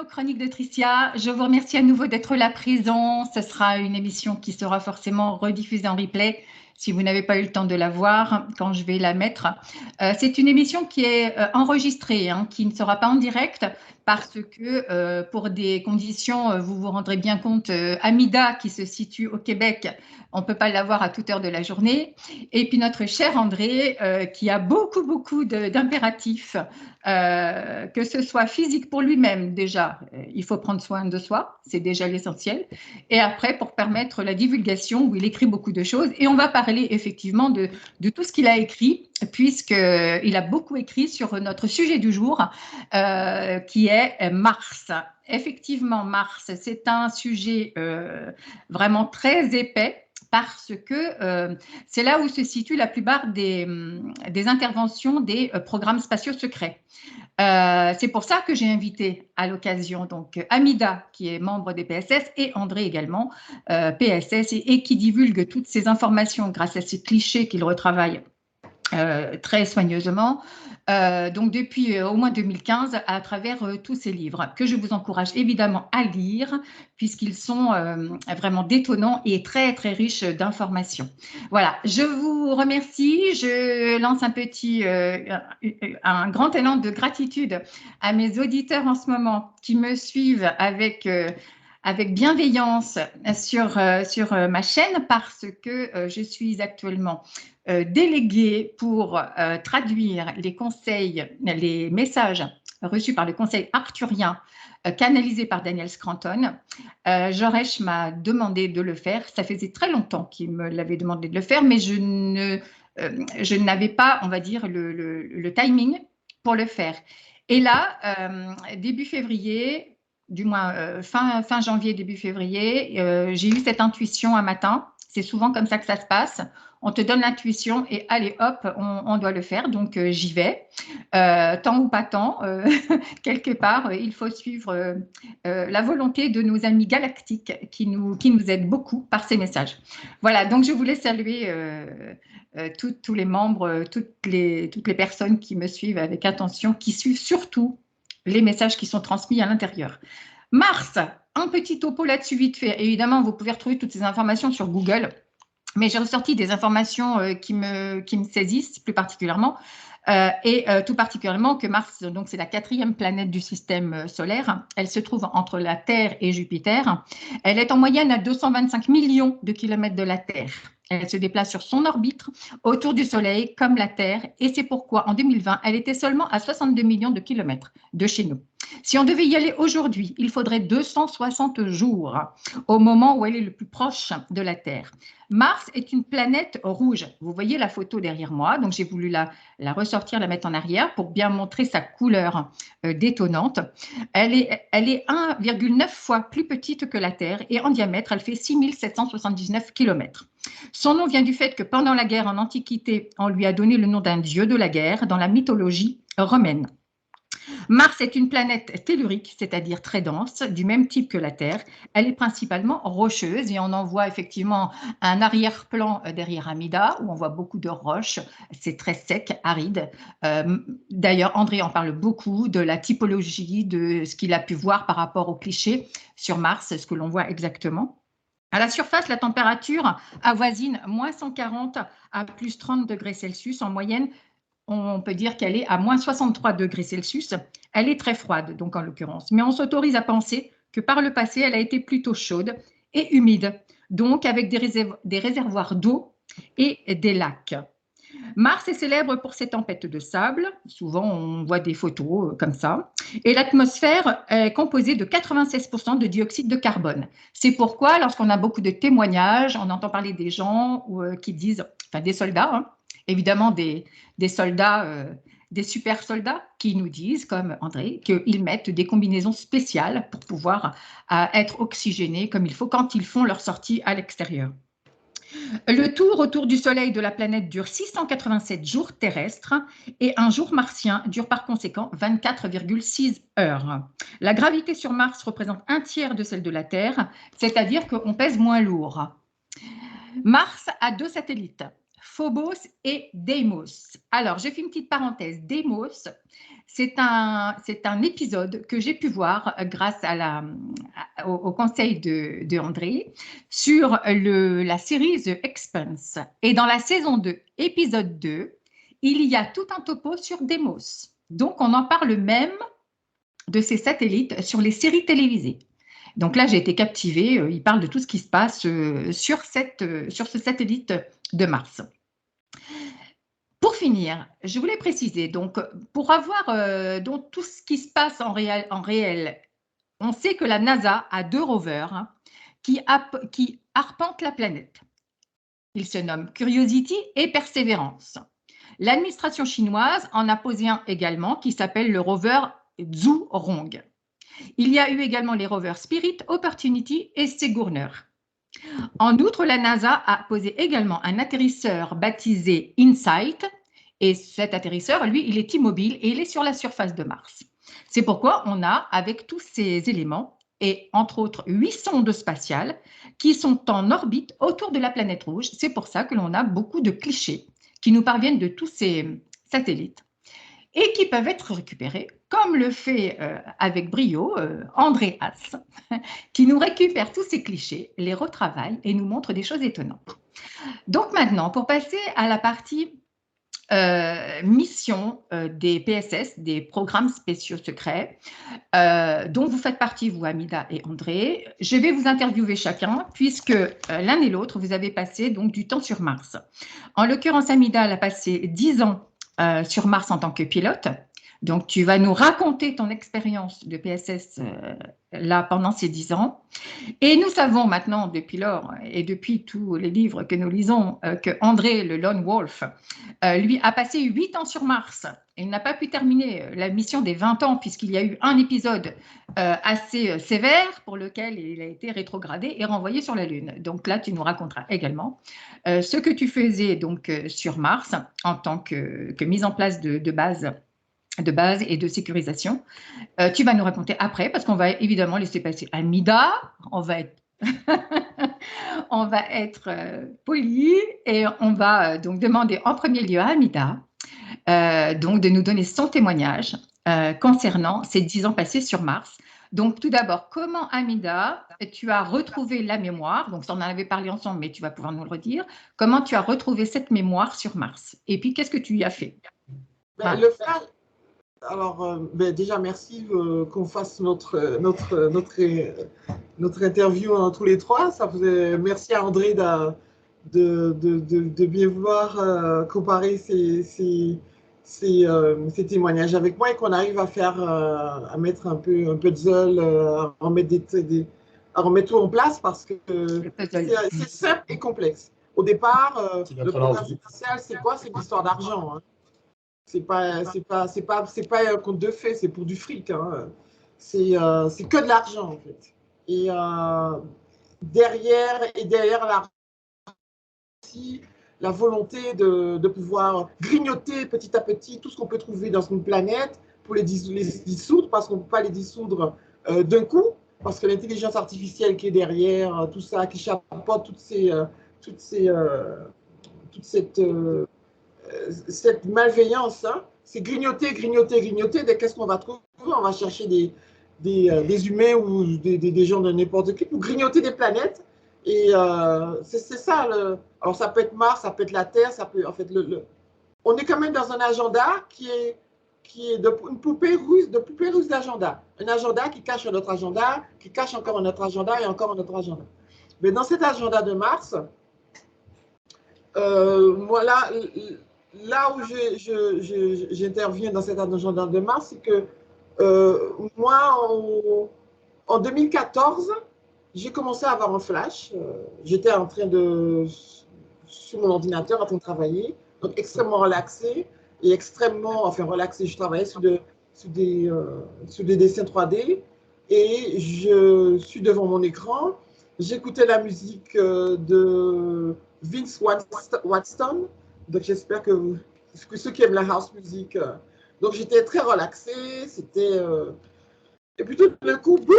aux Chroniques de Tricia. Je vous remercie à nouveau d'être là présent. Ce sera une émission qui sera forcément rediffusée en replay si vous n'avez pas eu le temps de la voir quand je vais la mettre. C'est une émission qui est enregistrée, hein, qui ne sera pas en direct parce que pour des conditions, vous vous rendrez bien compte, Amida qui se situe au Québec, on ne peut pas l'avoir à toute heure de la journée. Et puis notre cher André qui a beaucoup d'impératifs. Que ce soit physique pour lui-même déjà, il faut prendre soin de soi, c'est déjà l'essentiel. Et après, pour permettre la divulgation, où il écrit beaucoup de choses. Et on va parler effectivement de tout ce qu'il a écrit, puisqu'il a beaucoup écrit sur notre sujet du jour, qui est Mars. Effectivement, Mars, c'est un sujet vraiment très épais, parce que c'est là où se situe la plupart des interventions des programmes spatiaux secrets. C'est pour ça que j'ai invité à l'occasion donc Amida, qui est membre des PSS, et André également, PSS, et qui divulgue toutes ces informations grâce à ces clichés qu'il retravaille très soigneusement, donc depuis au moins 2015, à travers tous ces livres, que je vous encourage évidemment à lire, puisqu'ils sont vraiment détonnants et très riches d'informations. Voilà, je vous remercie, je lance un grand élan de gratitude à mes auditeurs en ce moment qui me suivent avec bienveillance sur ma chaîne, parce que je suis actuellement déléguée pour traduire les conseils, les messages reçus par le conseil arthurien canalisé par Daniel Scranton. Joresh m'a demandé de le faire. Ça faisait très longtemps qu'il me l'avait demandé de le faire, mais je n'avais pas, on va dire, le timing pour le faire. Et là, début février, du moins fin janvier, début février, j'ai eu cette intuition un matin. C'est souvent comme ça que ça se passe. On te donne l'intuition et allez hop, on doit le faire. Donc j'y vais. Tant ou pas tant, quelque part, il faut suivre la volonté de nos amis galactiques qui nous aident beaucoup par ces messages. Voilà, donc je voulais saluer tous les membres, toutes les personnes qui me suivent avec attention, qui suivent surtout les messages qui sont transmis à l'intérieur. Mars, un petit topo là-dessus vite fait. Évidemment, vous pouvez retrouver toutes ces informations sur Google, mais j'ai ressorti des informations qui me saisissent plus particulièrement. Tout particulièrement que Mars, donc c'est la 4e planète du système solaire. Elle se trouve entre la Terre et Jupiter. Elle est en moyenne à 225 millions de kilomètres de la Terre. Elle se déplace sur son orbite autour du Soleil comme la Terre, et c'est pourquoi en 2020, elle était seulement à 62 millions de kilomètres de chez nous. Si on devait y aller aujourd'hui, il faudrait 260 jours au moment où elle est le plus proche de la Terre. Mars est une planète rouge. Vous voyez la photo derrière moi, donc j'ai voulu la ressortir, la mettre en arrière pour bien montrer sa couleur détonnante. Elle est 1,9 fois plus petite que la Terre, et en diamètre, elle fait 6779 km. Son nom vient du fait que pendant la guerre en Antiquité, on lui a donné le nom d'un dieu de la guerre dans la mythologie romaine. Mars est une planète tellurique, c'est-à-dire très dense, du même type que la Terre. Elle est principalement rocheuse, et on en voit effectivement un arrière-plan derrière Amida où on voit beaucoup de roches. C'est très sec, aride. D'ailleurs, André en parle beaucoup de la typologie, de ce qu'il a pu voir par rapport aux clichés sur Mars, ce que l'on voit exactement. À la surface, la température avoisine moins 140 à plus 30 degrés Celsius en moyenne. On peut dire qu'elle est à moins 63 degrés Celsius. Elle est très froide, donc en l'occurrence. Mais on s'autorise à penser que par le passé, elle a été plutôt chaude et humide, donc avec des réservoirs d'eau et des lacs. Mars est célèbre pour ses tempêtes de sable. Souvent, on voit des photos comme ça. Et l'atmosphère est composée de 96% de dioxyde de carbone. C'est pourquoi, lorsqu'on a beaucoup de témoignages, on entend parler des gens qui disent, enfin des soldats, hein, évidemment des soldats, des super soldats qui nous disent, comme André, qu'ils mettent des combinaisons spéciales pour pouvoir être oxygénés comme il faut quand ils font leur sortie à l'extérieur. Le tour autour du Soleil de la planète dure 687 jours terrestres, et un jour martien dure par conséquent 24,6 heures. La gravité sur Mars représente un tiers de celle de la Terre, c'est-à-dire qu'on pèse moins lourd. Mars a 2 satellites, Phobos et Deimos. Alors, je fais une petite parenthèse. Deimos, c'est un épisode que j'ai pu voir grâce au conseil de André sur la série The Expanse. Et dans la saison 2, épisode 2, il y a tout un topo sur Deimos. Donc, on en parle même de ces satellites sur les séries télévisées. Donc là, j'ai été captivée. Il parle de tout ce qui se passe sur ce satellite de Mars. Pour finir, je voulais préciser, donc, pour avoir donc, tout ce qui se passe en réel, on sait que la NASA a 2 rovers qui arpentent la planète. Ils se nomment Curiosity et Perseverance. L'administration chinoise en a posé un également qui s'appelle le rover Zhurong. Il y a eu également les rovers Spirit, Opportunity et Sigourney. En outre, la NASA a posé également un atterrisseur baptisé InSight. Et cet atterrisseur, lui, il est immobile et il est sur la surface de Mars. C'est pourquoi on a, avec tous ces éléments, et entre autres 8 sondes spatiales qui sont en orbite autour de la planète rouge. C'est pour ça que l'on a beaucoup de clichés qui nous parviennent de tous ces satellites et qui peuvent être récupérés, comme le fait avec brio André Haas, qui nous récupère tous ces clichés, les retravaille et nous montre des choses étonnantes. Donc maintenant, pour passer à la partie mission des PSS, des programmes spéciaux secrets, dont vous faites partie, vous, Amida et André. Je vais vous interviewer chacun, puisque l'un et l'autre, vous avez passé donc du temps sur Mars. En l'occurrence, Amida, elle a passé 10 ans sur Mars en tant que pilote. Donc, tu vas nous raconter ton expérience de PSS là pendant ces 10 ans. Et nous savons maintenant, depuis lors et depuis tous les livres que nous lisons, que André, le Lone Wolf, lui a passé 8 ans sur Mars. Il n'a pas pu terminer la mission des 20 ans puisqu'il y a eu un épisode assez sévère pour lequel il a été rétrogradé et renvoyé sur la Lune. Donc là, tu nous raconteras également ce que tu faisais donc sur Mars en tant que mise en place de base et de sécurisation. Tu vas nous raconter après, parce qu'on va évidemment laisser passer Amida, on va être poli et on va donc demander en premier lieu à Amida donc de nous donner son témoignage concernant ces 10 ans passés sur Mars. Donc tout d'abord, comment Amida, tu as retrouvé la mémoire, donc on en avait parlé ensemble, mais tu vas pouvoir nous le redire, comment tu as retrouvé cette mémoire sur Mars? Et puis qu'est-ce que tu y as fait? Le fait, alors déjà merci qu'on fasse notre interview tous les trois. Ça faisait, merci à André de bien vouloir comparer ces témoignages avec moi et qu'on arrive à faire à mettre un peu de puzzle, à remettre tout en place parce que c'est simple et complexe. Au départ, le programme spatial, c'est quoi? C'est une histoire d'argent. Hein. C'est pas un conte de fées, c'est pour du fric. Hein. C'est que de l'argent en fait. Et derrière l'argent, la volonté de pouvoir grignoter petit à petit tout ce qu'on peut trouver dans une planète pour les dissoudre, parce qu'on ne peut pas les dissoudre d'un coup, parce que l'intelligence artificielle qui est derrière, tout ça, qui chapeaute toute cette malveillance, hein, c'est grignoter. Qu'est-ce qu'on va trouver? On va chercher des humains ou des gens de n'importe qui pour grignoter des planètes. Et c'est ça. Alors, ça peut être Mars, ça peut être la Terre, ça peut. En fait, on est quand même dans un agenda qui est une poupée russe d'agenda. Un agenda qui cache un autre agenda, qui cache encore un autre agenda et encore un autre agenda. Mais dans cet agenda de Mars, moi, là où j'interviens dans cet agenda de Mars, c'est que moi, en 2014, j'ai commencé à avoir un flash. J'étais en train sur mon ordinateur, en train de travailler, donc extrêmement relaxé et extrêmement, enfin relaxé. Je travaillais sur des dessins 3D et je suis devant mon écran. J'écoutais la musique de Vince Watson. Donc j'espère que ceux qui aiment la house music. Donc j'étais très relaxé. C'était et puis tout d'un coup, boum.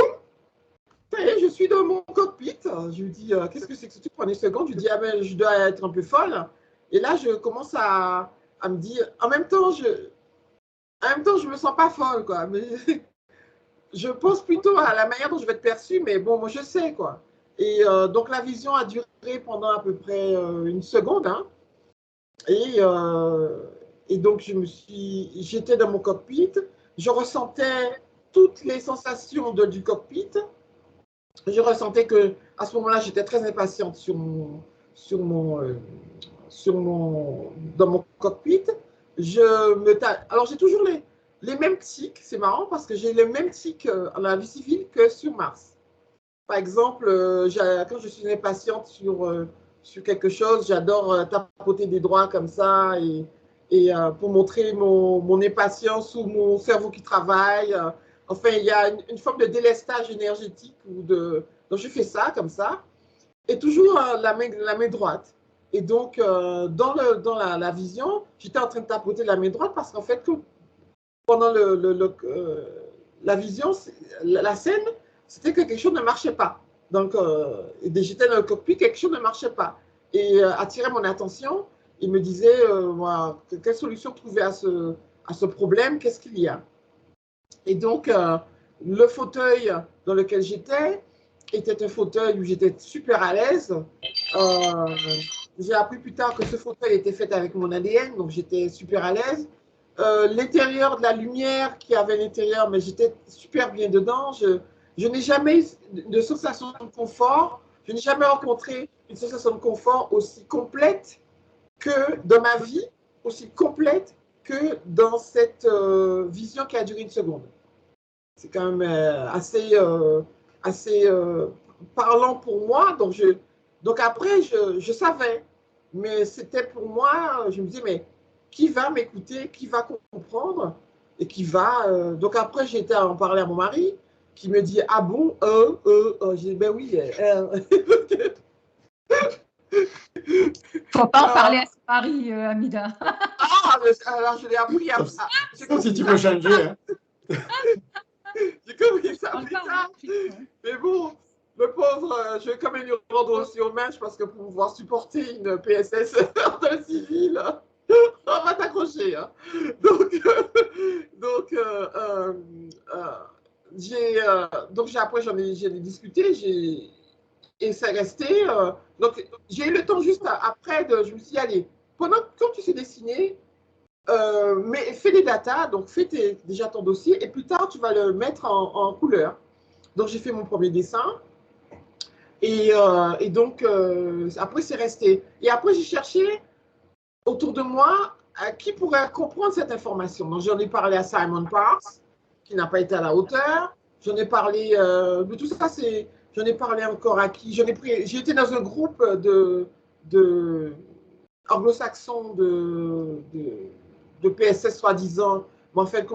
Je suis dans mon cockpit. Je lui dis, qu'est-ce que c'est que ce truc? Prenez une seconde. Je lui dis, ah ben, je dois être un peu folle. Et là, je commence à me dire, en même temps, je me sens pas folle, quoi. Mais je pense plutôt à la manière dont je vais être perçue, mais bon, moi, je sais, quoi. Et donc, la vision a duré pendant à peu près une seconde, hein. Et, et donc, j'étais dans mon cockpit, je ressentais toutes les sensations du cockpit. Je ressentais que à ce moment-là, j'étais très impatiente sur mon, dans mon cockpit. Alors, j'ai toujours les mêmes tics. C'est marrant parce que j'ai les mêmes tics dans la vie civile que sur Mars. Par exemple, quand je suis impatiente sur quelque chose, j'adore tapoter des doigts comme ça et pour montrer mon impatience ou mon cerveau qui travaille. Enfin, il y a une forme de délestage énergétique donc je fais ça comme ça et toujours la main droite. Et donc, dans la vision, j'étais en train de tapoter la main droite parce qu'en fait, pendant la vision, la scène, c'était que quelque chose ne marchait pas. Donc, j'étais dans le cockpit, quelque chose ne marchait pas. Et attirait mon attention, il me disait, quelle solution trouver à ce problème, qu'est-ce qu'il y a? Et donc, le fauteuil dans lequel j'étais était un fauteuil où j'étais super à l'aise. J'ai appris plus tard que ce fauteuil était fait avec mon ADN, donc j'étais super à l'aise. L'intérieur de la lumière qui avait à l'intérieur, mais j'étais super bien dedans. Je n'ai jamais eu de sensation de confort. Je n'ai jamais rencontré une sensation de confort aussi complète que dans ma vie, aussi complète que dans cette vision qui a duré une seconde. C'est quand même assez parlant pour moi. Donc après, je savais. Mais c'était pour moi, je me disais, mais qui va m'écouter, qui va comprendre et qui va. Donc après, j'ai été en parler à mon mari qui me dit, ah bon, j'ai dit, ben oui. Faut pas en parler à son mari, Amida. Alors je l'ai appris à ça. Sauf si tu peux changer. Hein. J'ai compris ça plus tard. Mais bon, le pauvre, je vais quand même lui rendre aussi hommage parce que pour pouvoir supporter une PSS dans le civil, on va t'accrocher. Hein. Donc après, j'ai discuté et c'est resté. Donc, j'ai eu le temps juste après, je me suis dit, allez, quand tu sais dessiner, mais fais des datas, donc fais déjà ton dossier et plus tard, tu vas le mettre en couleur. Donc, j'ai fait mon premier dessin. Et donc, après, c'est resté. Et après, j'ai cherché autour de moi qui pourrait comprendre cette information. Donc, j'en ai parlé à Simon Parks, qui n'a pas été à la hauteur. J'en ai parlé, de tout ça, j'en ai parlé encore à qui? J'ai été dans un groupe de anglo-saxons de PSS soi-disant, mais en fait,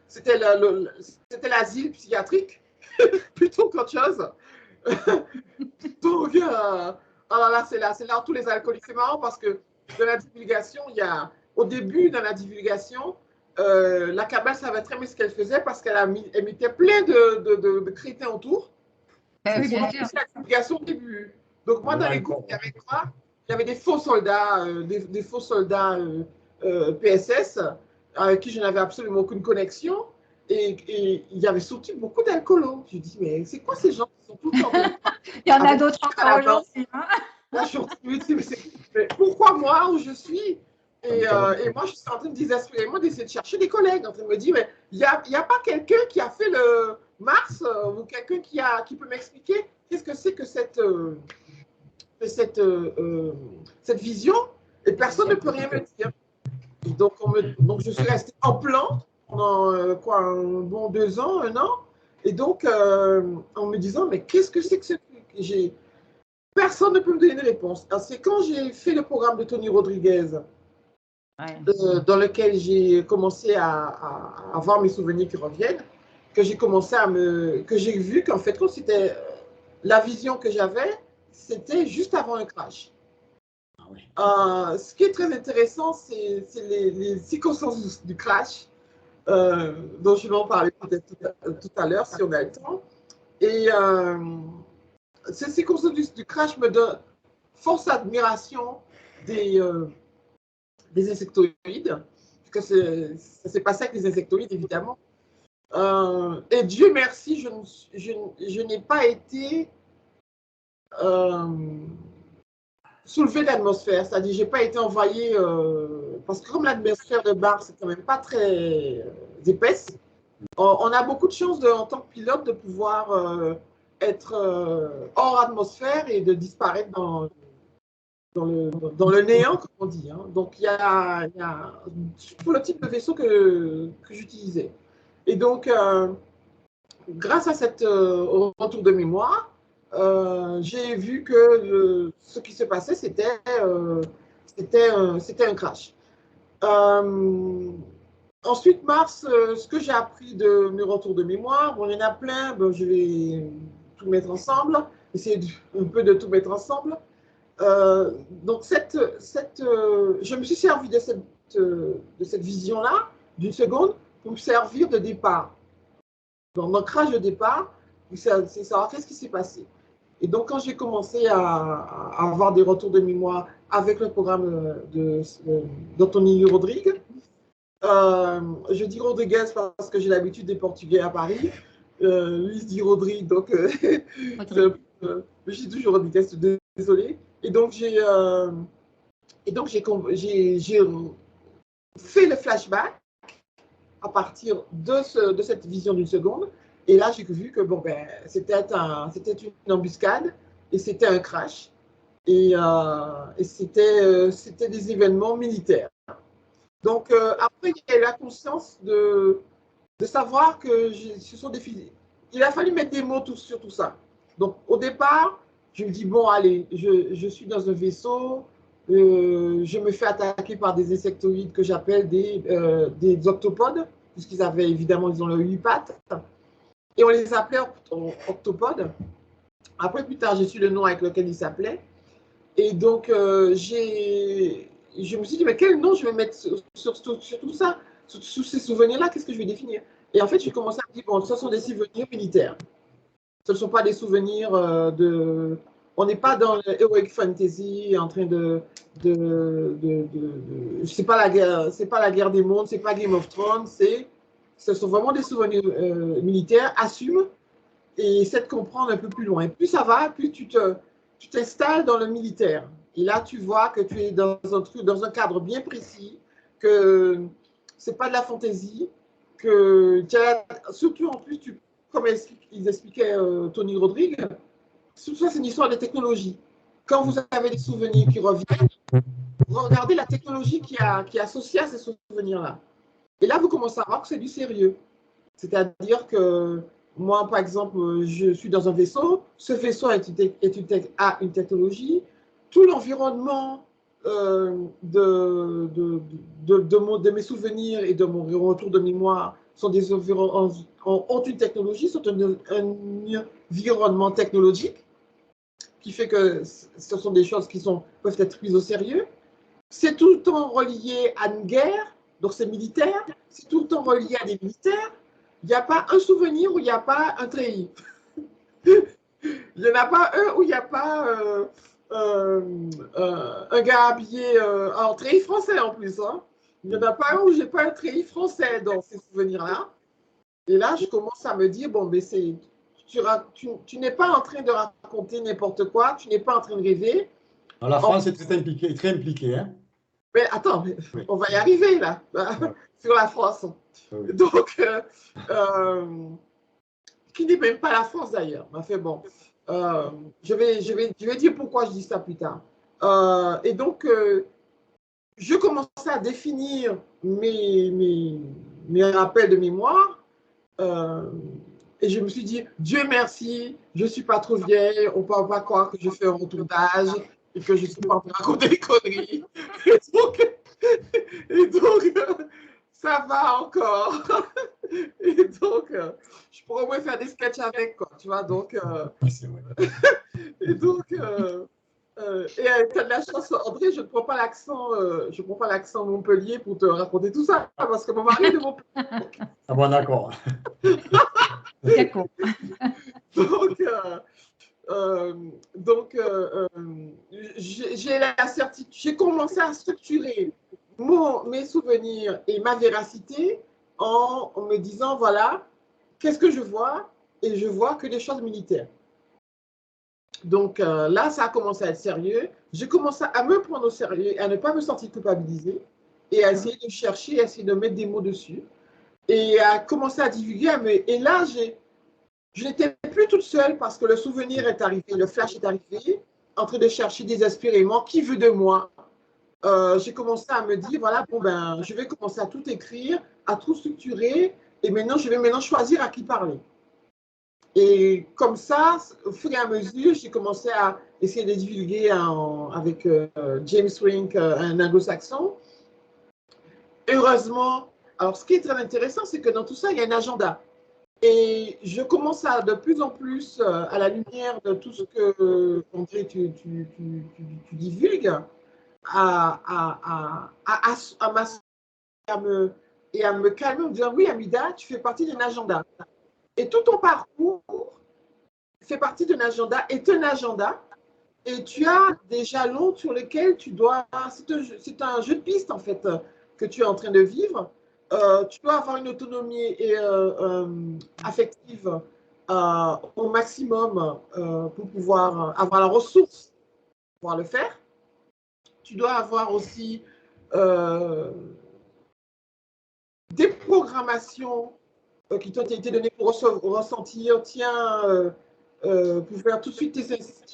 c'était l'asile psychiatrique plutôt qu'autre chose. Donc, alors là, c'est là tous les alcooliques. C'est marrant parce que dans la divulgation, au début, dans la divulgation, la Kabbale savait très bien ce qu'elle faisait parce qu'elle mettait plein de crétins autour. Oui, bien sûr. La divulgation au début. Donc, moi, dans les groupes, il y avait quoi? Il y avait des faux soldats, des faux soldats PSS avec qui je n'avais absolument aucune connexion. Et il y avait surtout beaucoup d'alcoolos. Je dis, mais c'est quoi ces gens qui sont tout le temps Il y en a d'autres encore aujourd'hui. Hein. Là, je me dis, mais pourquoi moi où je suis et moi, je suis en train de désespérément d'essayer de chercher des collègues, en train de me dire, mais il n'y a pas quelqu'un qui a fait le Mars ou quelqu'un qui peut m'expliquer qu'est-ce que c'est que cette vision et personne ne peut rien me dire. Donc, je suis restée en plan pendant un bon 2 ans, 1 an. Et donc, en me disant, mais qu'est-ce que c'est que ce truc? Personne ne peut me donner une réponse. C'est quand j'ai fait le programme de Tony Rodriguez, dans lequel j'ai commencé à avoir mes souvenirs qui reviennent, que j'ai commencé que j'ai vu qu'en fait, quand c'était la vision que j'avais, c'était juste avant un crash. Ce qui est très intéressant, c'est les circonstances du crash, dont je vais en parler peut-être tout à l'heure si on a le temps. Et ces circonstances du crash me donnent force admiration des insectoïdes, parce que ça s'est passé avec les insectoïdes, évidemment. Et Dieu merci, je n'ai pas été soulevé d'atmosphère, c'est-à-dire je n'ai pas été envoyé, parce que comme l'atmosphère de Mars c'est quand même pas très épaisse, on a beaucoup de chance en tant que pilote de pouvoir être hors atmosphère et de disparaître dans le néant, comme on dit. Hein. Donc, il y a pour le type de vaisseau que j'utilisais. Et donc, grâce à au retour de mémoire, j'ai vu que ce qui se passait, c'était un crash. Ensuite, Mars, ce que j'ai appris de mes retours de mémoire, bon, il y en a plein, bon, je vais tout mettre ensemble, essayer un peu de tout mettre ensemble. Donc, je me suis servi de cette vision-là, d'une seconde, pour me servir de départ. Dans mon crash de départ, c'est savoir qu'est-ce qui s'est passé. Et donc, quand j'ai commencé à avoir des retours de mémoire avec le programme d'Anthony Rodrigue, je dis Rodriguez parce que j'ai l'habitude des Portugais à Paris. Lui, il se dit Rodrigue, donc je dis toujours Rodriguez, désolé. Et donc, j'ai fait le flashback à partir de cette vision d'une seconde. Et là, j'ai vu que bon, ben, c'était une embuscade et c'était un crash. Et c'était des événements militaires. Donc, après, il y a eu la conscience de savoir que ce sont des filles. Il a fallu mettre des mots sur tout ça. Donc, au départ, je me dis, bon, allez, je suis dans un vaisseau, je me fais attaquer par des insectoïdes que j'appelle des octopodes, puisqu'ils avaient, évidemment, ils ont le 8 pattes. Et on les appelait octopodes. Après, plus tard, j'ai su le nom avec lequel ils s'appelaient. Et donc, je me suis dit, mais quel nom je vais mettre sur tout ça, sur ces souvenirs-là, qu'est-ce que je vais définir? Et en fait, j'ai commencé à me dire, bon, ce sont des souvenirs militaires. Ce ne sont pas des souvenirs on n'est pas dans l'heroic fantasy, en train c'est pas la guerre des mondes, c'est pas Game of Thrones, ce sont vraiment des souvenirs militaires, assume, et essaie de comprendre un peu plus loin. Et plus ça va, plus tu t'installes dans le militaire. Et là, tu vois que tu es dans un cadre bien précis, que c'est pas de la fantaisie, que surtout en plus, comme ils expliquaient Tony Rodrigue, tout ça, c'est une histoire de technologie. Quand vous avez des souvenirs qui reviennent, regardez la technologie qui est associée à ces souvenirs-là. Et là, vous commencez à voir que c'est du sérieux. C'est-à-dire que moi, par exemple, je suis dans un vaisseau. Ce vaisseau a une technologie. Tout l'environnement de mes souvenirs et de mon retour de mémoire ont une technologie, sont un environnement technologique qui fait que ce sont des choses qui peuvent être prises au sérieux. C'est tout le temps relié à une guerre, donc c'est militaire. C'est tout le temps relié à des militaires. Il n'y a pas un souvenir où il n'y a pas un treillis. Il n'y en a pas un où il n'y a pas un gars habillé en treillis français en plus. Hein. Il n'y en a pas un où je n'ai pas un treillis français dans ces souvenirs-là. Et là, je commence à me dire, bon, mais tu n'es pas en train de raconter n'importe quoi, tu n'es pas en train de rêver. La France est très impliquée. Hein. Mais attends, on va y arriver là, sur la France. Oui. Donc, qui n'est même pas la France d'ailleurs. Fait bon, je vais dire pourquoi je dis ça plus tard. Et donc, je commençais à définir mes rappels de mémoire. Et je me suis dit, Dieu merci, je ne suis pas trop vieille, on ne peut pas croire que je fais un retour d'âge et que je ne suis pas en train de raconter des conneries. Et donc ça va encore. Et donc, je pourrais au moins faire des sketchs avec, quoi, tu vois. Donc, et donc, tu as de la chance, André, je ne prends pas l'accent Montpellier pour te raconter tout ça, parce que mon mari est de Montpellier. Ah bon, d'accord. D'accord. Donc, J'ai la certitude, j'ai commencé à structurer mes souvenirs et ma véracité en me disant, voilà, qu'est-ce que je vois? Et je vois que des choses militaires. Donc là, ça a commencé à être sérieux. J'ai commencé à me prendre au sérieux, à ne pas me sentir culpabilisée et à essayer de chercher, à essayer de mettre des mots dessus et à commencer à divulguer. Et là, je n'étais plus toute seule parce que le souvenir est arrivé, le flash est arrivé, en train de chercher des expériments. Qui veut de moi? J'ai commencé à me dire, voilà, bon, ben, je vais commencer à tout écrire, à tout structurer, et maintenant, je vais maintenant choisir à qui parler. Et comme ça, au fur et à mesure, j'ai commencé à essayer de divulguer avec James Rink, un anglo-saxon. Heureusement, alors ce qui est très intéressant, c'est que dans tout ça, il y a un agenda. Et je commence à de plus en plus, à la lumière de tout ce que André, tu divulgues, à me calmer en me disant, oui, Amida, tu fais partie d'un agenda. Et tout ton parcours fait partie d'un agenda, est un agenda, et tu as des jalons sur lesquels tu dois, c'est un jeu de piste en fait, que tu es en train de vivre. Tu dois avoir une autonomie affective au maximum pour pouvoir avoir la ressource pour pouvoir le faire. Tu dois avoir aussi des programmations qui t'ont été données pour ressentir, tiens, pour faire tout de suite tes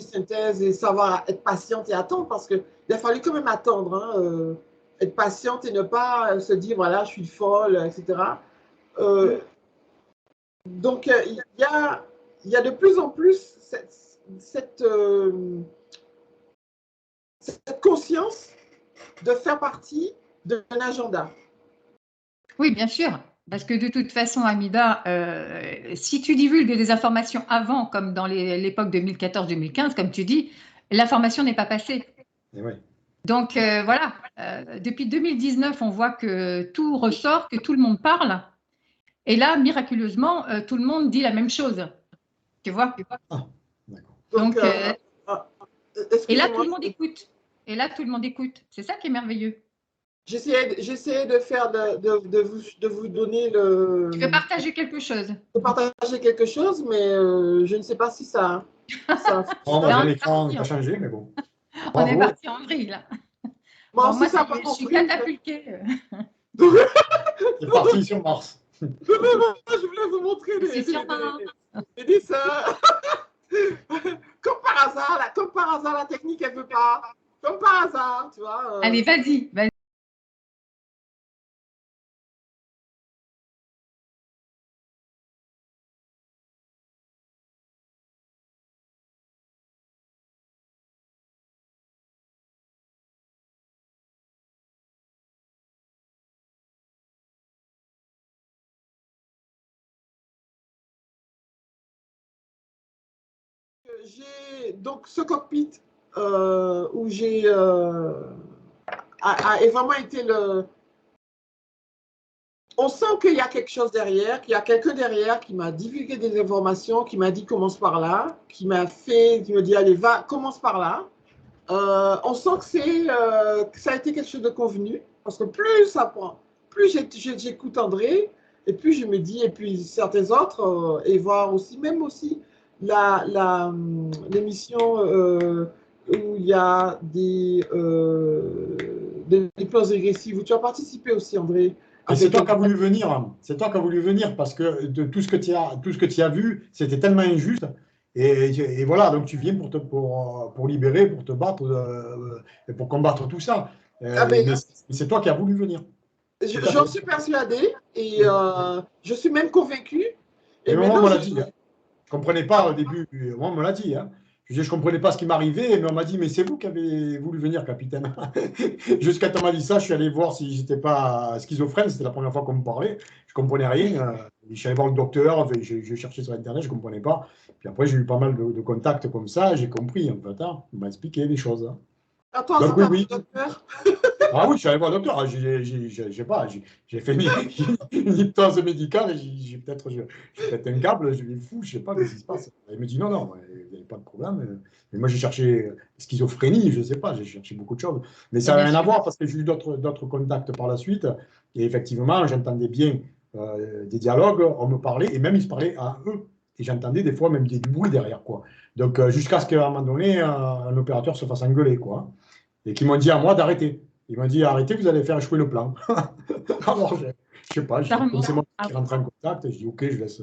synthèses et savoir être patiente et attendre, parce qu'il a fallu quand même attendre, hein, être patiente et ne pas se dire, voilà, je suis folle, etc. Donc, il y a de plus en plus cette conscience de faire partie d'un agenda. Oui, bien sûr. Parce que de toute façon, Amida, si tu divulgues des informations avant, comme dans l'époque 2014-2015, comme tu dis, l'information n'est pas passée. Oui. Donc voilà, depuis 2019, on voit que tout ressort, que tout le monde parle. Et là, miraculeusement, tout le monde dit la même chose. Tu vois? Ah, d'accord. Donc, et là, tout le monde écoute. Et là, tout le monde écoute. C'est ça qui est merveilleux. J'essayais de faire de vous donner le. Tu veux partager quelque chose? De partager quelque chose, mais je ne sais pas si ça. Oh, moi, j'ai l'écran qui a changé, mais bon. On est parti en vrille, là. Moi bon, aussi, ça je suis catapultée. C'est parti sur Mars. Je voulais vous montrer des dessins. Comme par hasard, la technique, elle ne veut pas. Comme par hasard, tu vois. Allez, vas-y. J'ai donc ce cockpit où j'ai a vraiment été le. On sent qu'il y a quelque chose derrière, qu'il y a quelqu'un derrière qui m'a divulgué des informations, qui m'a dit commence par là, qui me dit allez va, commence par là. On sent que ça a été quelque chose de convenu, parce que plus ça prend, plus j'écoute André, et puis je me dis, et puis certains autres, et voir aussi, même aussi l'émission où il y a des plans régressifs, où tu as participé aussi, André. Et c'est toi qui as voulu venir, hein. C'est toi qui as voulu venir, parce que de tout ce que tu as vu, c'était tellement injuste. Et voilà, donc tu viens pour libérer, pour te battre, pour combattre tout ça. Mais c'est toi qui as voulu venir. J'en suis persuadée et je suis même convaincue. Et moi, on me l'a dit. Hein. Je ne comprenais pas au début. Moi, on me l'a dit. Hein. Je ne comprenais pas ce qui m'arrivait, mais on m'a dit, mais c'est vous qui avez voulu venir, capitaine. Jusqu'à temps m'a dit ça, je suis allé voir si j'étais pas schizophrène. C'était la première fois qu'on me parlait. Je ne comprenais rien. Je suis allé voir le docteur, je cherchais sur Internet, je ne comprenais pas. Puis après, j'ai eu pas mal de contacts comme ça, j'ai compris. En fait, hein. On m'a expliqué les choses. Hein. Attends, donc, oui. Docteur. Ah oui, je suis allé voir le docteur. J'ai fait une hypnose médicale. J'ai peut-être un câble, je vais fou, je ne sais pas ce qui se passe. Il me dit non, vous n'avez pas de problème. Mais moi, j'ai cherché schizophrénie, je ne sais pas, j'ai cherché beaucoup de choses. Mais ça Et n'a bien rien à sûr. voir parce que j'ai eu d'autres contacts par la suite. Et effectivement, j'entendais bien des dialogues, on me parlait, et même ils se parlaient à eux. Et j'entendais des fois même du bruit derrière, quoi. Donc, jusqu'à ce qu'à un moment donné, un opérateur se fasse engueuler, quoi. Et qui m'ont dit à moi d'arrêter. Ils m'ont dit, arrêtez, vous allez faire échouer le plan. Alors, je ne sais pas, Ça comme remonte. c'est moi Ah, qui rentre en contact, je dis, OK, je laisse,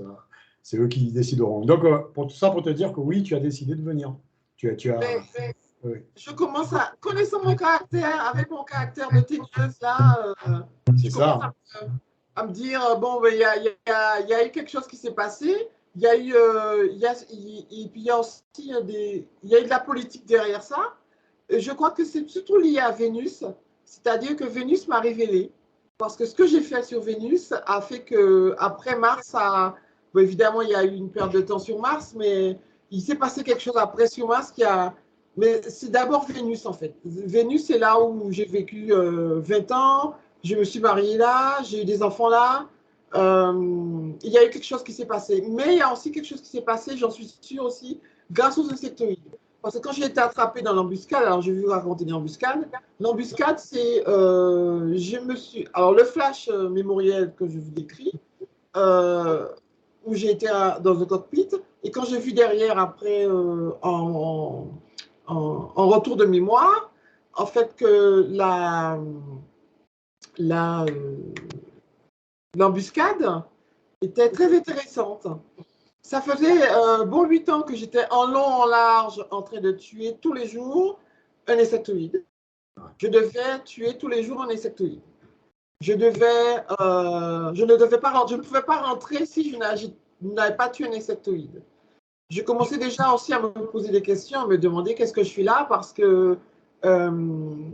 c'est eux qui décideront. Donc, pour tout ça, pour te dire que oui, tu as décidé de venir. Tu as, Mais oui, je commence à, connaissant mon caractère, avec mon caractère de teigneuse, là, c'est je commence ça. à me dire, bon, ben, il y a eu quelque chose qui s'est passé, il y a eu, et puis il y a aussi il y a eu de la politique derrière ça. Et je crois que c'est surtout lié à Vénus, c'est-à-dire que Vénus m'a révélé. Parce que ce que j'ai fait sur Vénus a fait que après Mars, bon, évidemment, il y a eu une perte de temps sur Mars, mais il s'est passé quelque chose après sur Mars qui a. Mais c'est d'abord Vénus, en fait. Vénus, c'est là où j'ai vécu 20 ans, je me suis mariée là, j'ai eu des enfants là. Il y a eu quelque chose qui s'est passé. Mais il y a aussi quelque chose qui s'est passé, j'en suis sûre aussi, grâce aux insectoïdes. Parce que quand j'ai été attrapée dans l'embuscade, alors je vais vous raconter l'embuscade. L'embuscade, c'est, alors le flash mémoriel que je vous décris, où j'ai été dans un cockpit, et quand j'ai vu derrière après en retour de mémoire, en fait que l'embuscade était très intéressante. Ça faisait bon 8 ans que j'étais en long, en large, en train de tuer tous les jours un insectoïde. Je devais tuer tous les jours un insectoïde. Je ne pouvais pas rentrer si je n'avais pas tué un insectoïde. Je commençais déjà aussi à me poser des questions, à me demander qu'est-ce que je suis là parce que je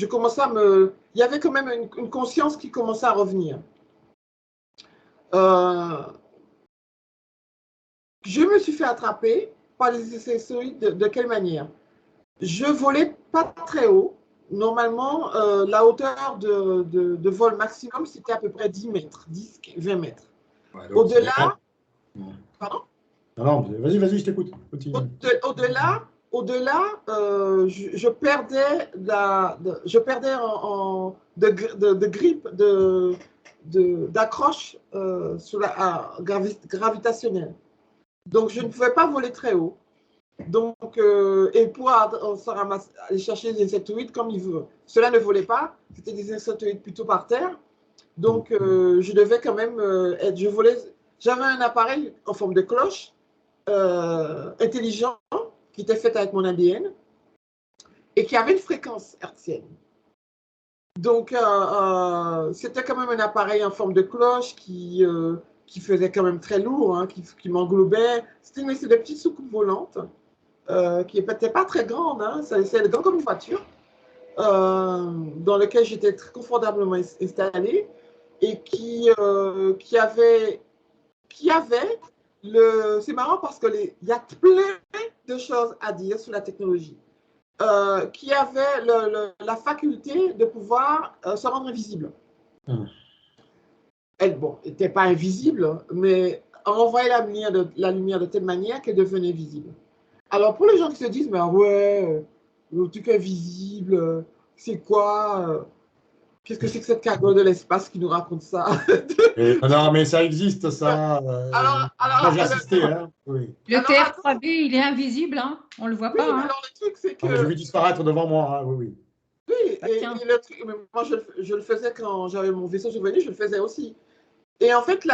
commençais il y avait quand même une conscience qui commençait à revenir. Je me suis fait attraper par les insectoïdes de quelle manière? Je volais pas très haut. Normalement, la hauteur de vol maximum, c'était à peu près 10 mètres, 10, 20 mètres. Ouais, Au-delà, pardon? Non, vas-y, je t'écoute. Au-delà, je perdais, de grippe, d'accroche sur la gravitationnelle. Donc, je ne pouvais pas voler très haut. Donc, et pour aller chercher des insectoïdes comme il veut. Cela ne volait pas, c'était des insectoïdes plutôt par terre. Donc, je devais quand même j'avais un appareil en forme de cloche, intelligent, qui était fait avec mon ADN et qui avait une fréquence hertzienne. Donc, c'était quand même un appareil en forme de cloche qui faisait quand même très lourd, hein, qui m'englobait. C'était des petites soucoupes volantes qui n'était pas très grande, hein, c'est grand comme une voiture, dans lequel j'étais très confortablement installée et qui avait c'est marrant parce qu'il y a plein de choses à dire sur la technologie, qui avait la faculté de pouvoir se rendre invisible. Elle, bon, n'était pas invisible, mais envoyait la lumière de telle manière qu'elle devenait visible. Alors, pour les gens qui se disent, mais ouais, le truc invisible, c'est quoi? Qu'est-ce que c'est que cette cagole de l'espace qui nous raconte ça? Non, mais ça existe, ça. Moi, j'ai assisté, hein. Oui. Le TR3B, il est invisible, hein, on ne le voit Oui, pas. Hein. alors le truc, c'est que. J'ai vu disparaître devant moi, hein, oui. Oui, et le truc, mais moi, je le faisais quand j'avais mon vaisseau souvenir, je le faisais aussi. Et en fait,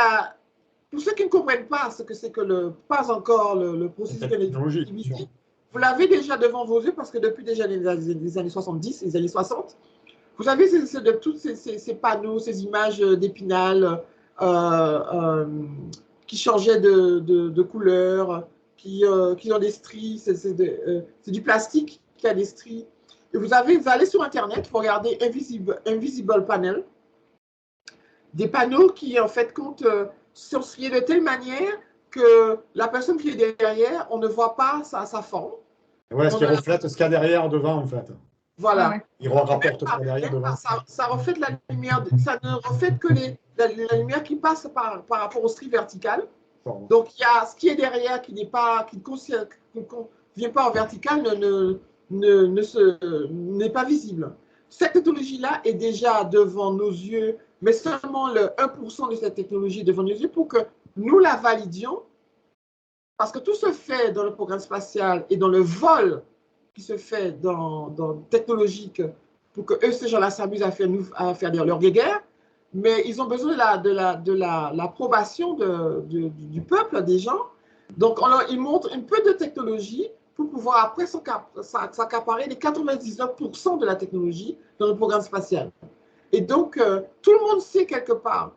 pour ceux qui ne comprennent pas ce que c'est que pas encore le processus de connectivité, vous l'avez déjà devant vos yeux parce que depuis déjà les années 70, les années 60, vous avez tous ces panneaux, ces images d'Épinal qui changeaient de couleur, qui ont des stries, c'est du plastique qui a des stries. Et vous allez sur Internet, vous regardez Invisible Panel, des panneaux qui, en fait, sont striés de telle manière que la personne qui est derrière, on ne voit pas sa forme. Ouais, ce qui reflète ce qu'il y a derrière, devant, en fait. Voilà. Ouais. Il rapporte ce qu'il y a derrière, devant. Ça reflète la lumière, ça ne reflète que la lumière qui passe par rapport aux stries verticales. Bon. Donc, il y a ce qui est derrière qui n'est pas, qui ne vient pas en vertical, n'est pas visible. Cette technologie-là est déjà devant nos yeux, mais seulement le 1% de cette technologie est devant nos yeux pour que nous la validions, parce que tout se fait dans le programme spatial et dans le vol qui se fait dans technologique pour que eux, ces gens-là, s'amusent à faire leur guéguerre, mais ils ont besoin de l'approbation du peuple, des gens. Donc, ils montrent un peu de technologie pour pouvoir après s'accaparer les 99% de la technologie dans le programme spatial. Et donc, tout le monde sait quelque part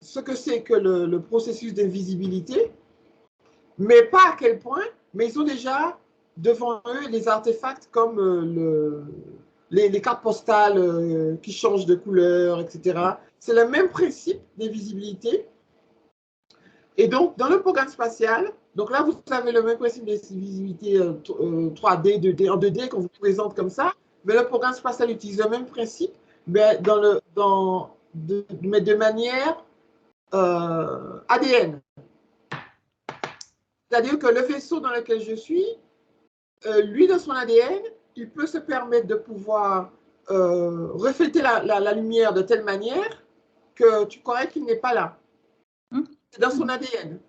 ce que c'est que le processus d'invisibilité, mais pas à quel point, mais ils ont déjà devant eux les artefacts comme les cartes postales qui changent de couleur, etc. C'est le même principe d'invisibilité. Et donc, dans le programme spatial, donc là, vous avez le même principe de visibilité 3D, 2D, en 2D qu'on vous présente comme ça, mais le programme spatial utilise le même principe, mais mais de manière ADN. C'est-à-dire que le vaisseau dans lequel je suis, lui, dans son ADN, il peut se permettre de pouvoir refléter la lumière de telle manière que tu croirais qu'il n'est pas là. C'est dans son ADN.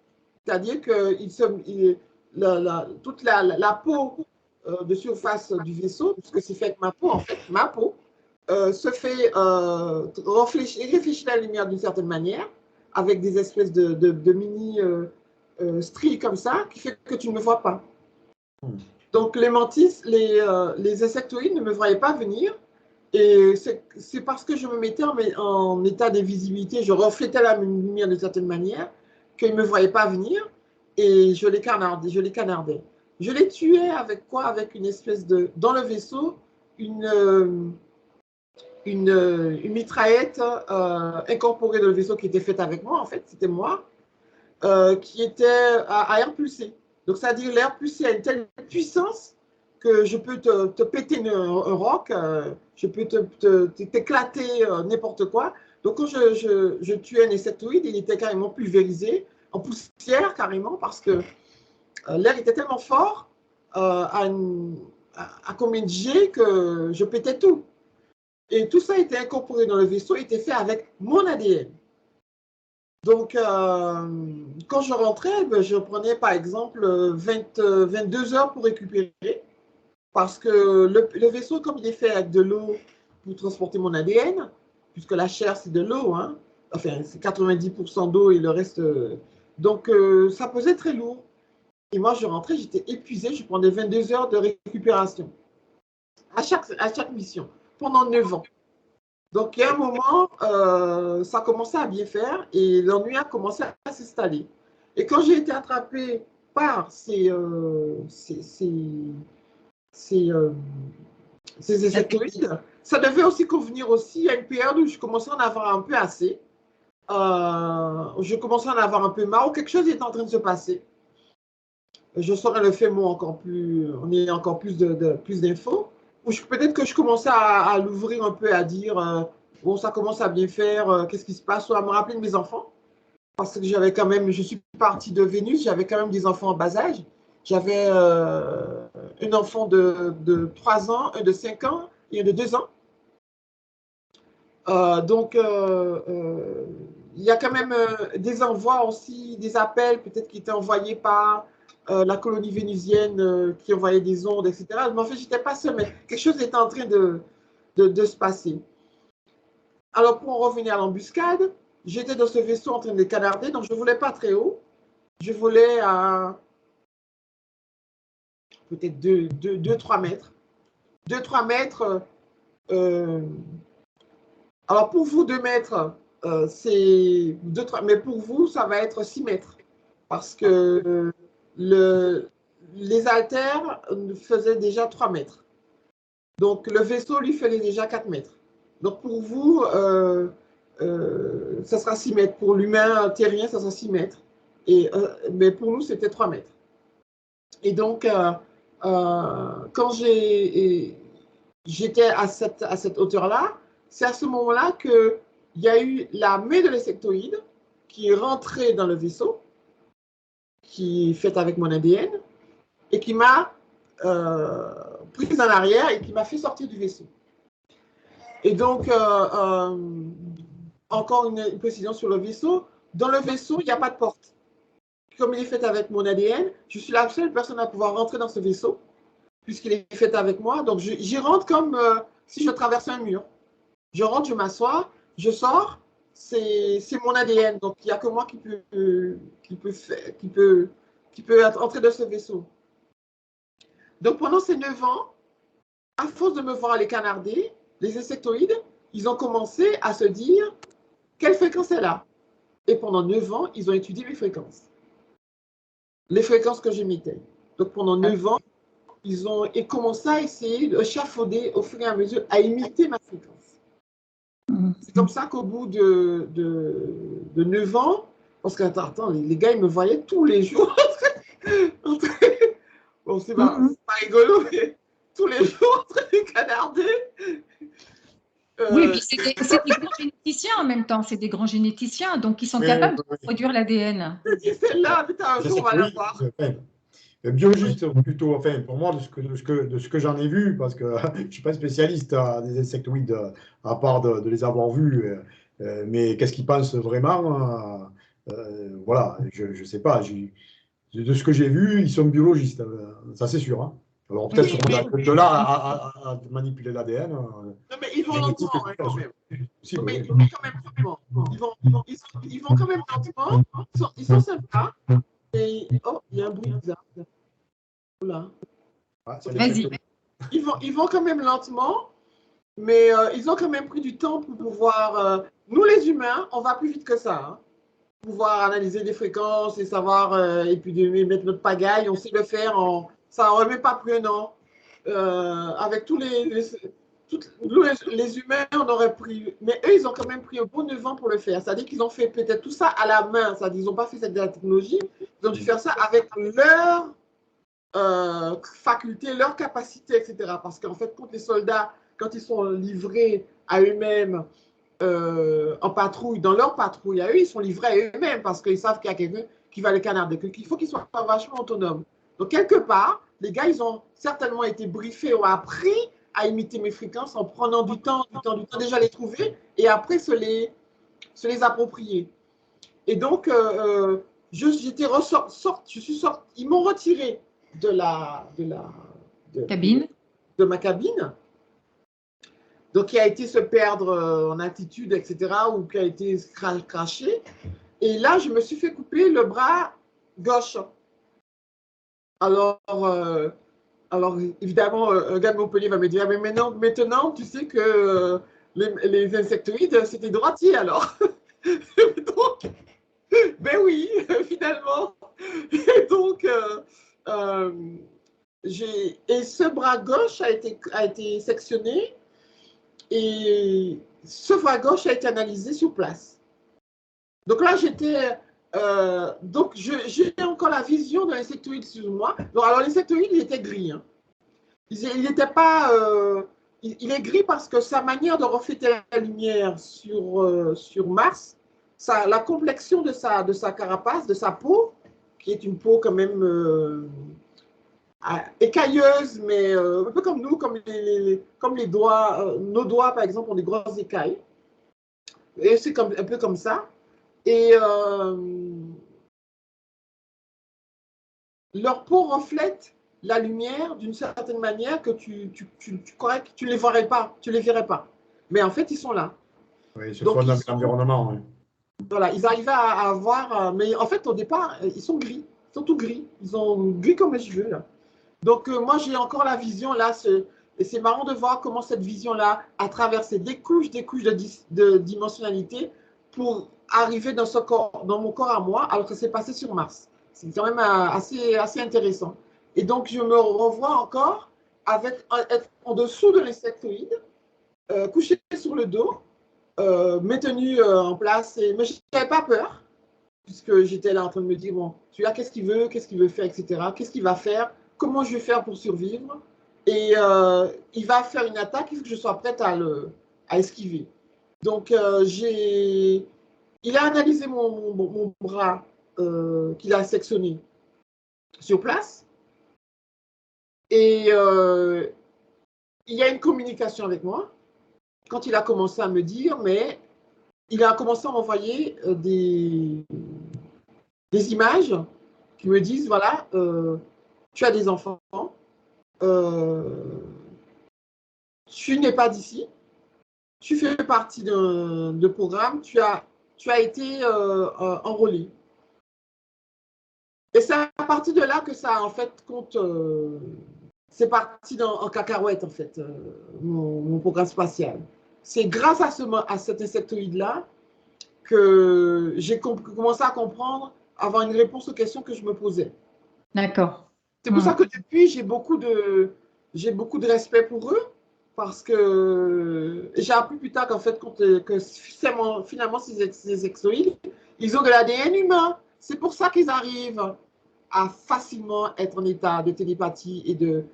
C'est-à-dire que toute la peau de surface du vaisseau, puisque c'est fait avec ma peau, en fait, ma peau, se fait réfléchir la lumière d'une certaine manière, avec des espèces de mini stries comme ça, qui fait que tu ne me vois pas. Donc, les mantis, les insectoïdes ne me voyaient pas venir. Et c'est parce que je me mettais en état d'invisibilité, je reflétais la lumière d'une certaine manière, qu'ils ne me voyaient pas venir. Et je les canardais. Je les tuais avec quoi? Avec une espèce de... Dans le vaisseau, une mitraillette incorporée dans le vaisseau qui était faite avec moi, en fait, c'était moi, qui était à air pulsé. Donc, c'est-à-dire l'air pulsé a une telle puissance que je peux te péter un roc, je peux t'éclater n'importe quoi. Donc, quand je tuais un insectoïde, il était carrément pulvérisé, en poussière carrément, parce que l'air était tellement fort à combien de G que je pétais tout. Et tout ça était incorporé dans le vaisseau, était fait avec mon ADN. Donc, quand je rentrais, je prenais par exemple 22 heures pour récupérer, parce que le vaisseau, comme il est fait avec de l'eau pour transporter mon ADN, puisque la chair, c'est de l'eau, hein, enfin, c'est 90% d'eau et le reste... donc, ça pesait très lourd. Et moi, je rentrais, j'étais épuisée, je prenais 22 heures de récupération à chaque mission, pendant 9 ans. Donc, il y a un moment, ça commençait à bien faire et l'ennui a commencé à s'installer. Et quand j'ai été attrapée par ces insectoïdes, ça devait aussi convenir aussi à une période où je commençais à en avoir un peu assez. Je commençais à en avoir un peu marre, ou quelque chose est en train de se passer. Je saurais le fait, moi, on ait encore plus d'infos. Peut-être que je commençais à l'ouvrir un peu, à dire bon, ça commence à bien faire, qu'est-ce qui se passe, ou à me rappeler de mes enfants. Parce que je suis partie de Vénus, j'avais quand même des enfants en bas âge. J'avais un enfant de 3 ans, un de 5 ans et un de 2 ans. Donc, il y a quand même des envois aussi, des appels peut-être qui étaient envoyés par la colonie vénusienne qui envoyait des ondes, etc. Mais en fait, je n'étais pas seule, mais quelque chose était en train de se passer. Alors, pour en revenir à l'embuscade, j'étais dans ce vaisseau en train de canarder, donc je ne voulais pas très haut. Je volais à peut-être 2-3 mètres. 2-3 mètres. Alors, pour vous, 2 mètres, c'est 2-3, mais pour vous, ça va être 6 mètres. Parce que les haltères faisaient déjà 3 mètres. Donc, le vaisseau, lui, faisait déjà 4 mètres. Donc, pour vous, ça sera 6 mètres. Pour l'humain terrien, ça sera 6 mètres. Mais pour nous, c'était 3 mètres. Et donc, quand j'étais à cette hauteur-là, c'est à ce moment-là qu'il y a eu la main de l'insectoïde qui est rentrée dans le vaisseau qui est faite avec mon ADN et qui m'a prise en arrière et qui m'a fait sortir du vaisseau. Et donc, encore une précision sur le vaisseau. Dans le vaisseau, il n'y a pas de porte. Comme il est fait avec mon ADN, je suis la seule personne à pouvoir rentrer dans ce vaisseau, puisqu'il est fait avec moi. Donc, j'y rentre comme si je traversais un mur. Je rentre, je m'assois, je sors, c'est mon ADN. Donc, il n'y a que moi qui peut entrer dans ce vaisseau. Donc, pendant ces 9 ans, à force de me voir aller canarder, les insectoïdes, ils ont commencé à se dire quelle fréquence elle a. Et pendant 9 ans, ils ont étudié mes fréquences. Les fréquences que j'émettais. Donc, pendant 9 ans, ils ont commencé à essayer de chafauder au fur et à mesure, à imiter ma fréquence. C'est comme ça qu'au bout de 9 ans, parce que, attends, les gars, ils me voyaient tous les jours. Bon, c'est pas rigolo, mais tous les jours, en train de canarder. Oui, et puis c'est des grands généticiens en même temps, c'est des grands généticiens, donc ils sont capables de produire l'ADN. Celle-là, putain, un jour, on va la voir. Biologiste plutôt, enfin, pour moi, de ce que j'en ai vu, parce que je ne suis pas spécialiste des insectoïdes, à part de les avoir vus, mais qu'est-ce qu'ils pensent vraiment, voilà, je ne sais pas. De ce que j'ai vu, ils sont biologistes, ça c'est sûr. Hein. Alors peut-être de là à manipuler l'ADN. Non, mais ils vont lentement, hein, quand même. Si, Non, mais oui. ils vont quand même lentement. Ils vont quand même lentement. Ils sont sympas. Et, oh, il y a un bruit bizarre. Oula. Vas-y. Ils vont quand même lentement, mais ils ont quand même pris du temps pour pouvoir. Nous, les humains, on va plus vite que ça. Hein. Pouvoir analyser les fréquences et savoir, et puis de mettre notre pagaille, on sait le faire. Ça n'aurait même pas pris un an. Avec tous les humains, on aurait pris. Mais eux, ils ont quand même pris un bon 9 ans pour le faire. C'est-à-dire qu'ils ont fait peut-être tout ça à la main. C'est-à-dire qu'ils n'ont pas fait cette de la technologie. Ils ont dû faire ça avec leur faculté, leur capacité, etc. Parce qu'en fait, quand les soldats, quand ils sont livrés à eux-mêmes en patrouille, dans leur patrouille à eux, ils sont livrés à eux-mêmes parce qu'ils savent qu'il y a quelqu'un qui va les canarder, qu'il faut qu'ils soient vachement autonomes. Donc, quelque part, les gars, ils ont certainement été briefés ou appris à imiter mes fréquences en prenant du temps, déjà les trouver et après se les approprier. Et donc, je suis sorti, ils m'ont retiré de ma cabine. Donc, qui a été se perdre en attitude, etc., ou qui a été craché. Et là, je me suis fait couper le bras gauche. Alors évidemment, un gars de Montpellier va me dire, mais maintenant, tu sais que les insectoïdes, c'était droitier, alors. Donc, ben oui, finalement. Et donc, et ce bras gauche a été sectionné et ce bras gauche a été analysé sur place. Donc là, donc j'ai encore la vision de l'insectoïde sur moi. Donc, alors, l'insectoïde, il était gris. Hein. Il n'était pas... il est gris parce que sa manière de refléter la lumière sur Mars, la complexion de sa carapace, de sa peau, qui est une peau quand même écailleuse, mais un peu comme nous, comme les doigts, nos doigts par exemple ont des grosses écailles. Et c'est un peu comme ça. Et leur peau reflète la lumière d'une certaine manière que tu ne les verrais pas, Mais en fait, ils sont là. Oui, ils se font dans l'environnement. Oui. Voilà, ils arrivaient à avoir, mais en fait, au départ, ils sont gris, ils sont tout gris. Ils ont gris comme mes cheveux, là. Donc, moi, j'ai encore la vision, là, et c'est marrant de voir comment cette vision-là a traversé des couches de dimensionnalité pour arriver dans mon corps à moi, alors que c'est passé sur Mars. C'est quand même assez intéressant. Et donc, je me revois encore être en dessous de l'insectoïde, couché sur le dos, maintenu en place. Mais je n'avais pas peur, puisque j'étais là en train de me dire, bon, celui-là, qu'est-ce qu'il veut faire, etc. Qu'est-ce qu'il va faire? Comment je vais faire pour survivre? Et il va faire une attaque, il faut que je sois prête à esquiver. Donc, il a analysé mon bras qu'il a sectionné. sur place. Et il y a une communication avec moi. Quand il a commencé à me dire, mais il a commencé à m'envoyer des images qui me disent, voilà, tu as des enfants, tu n'es pas d'ici, tu fais partie de programme, tu as été enrôlé. Et c'est à partir de là que ça, en fait, compte. C'est parti en cacahuète, en fait, mon programme spatial. C'est grâce à cet insectoïde-là que j'ai commencé à comprendre, avoir une réponse aux questions que je me posais. D'accord. C'est pour ça que depuis, j'ai beaucoup de respect pour eux, parce que j'ai appris plus tard qu'en fait, que finalement, ces insectoïdes, ils ont de l'ADN humain. C'est pour ça qu'ils arrivent à facilement être en état de télépathie et de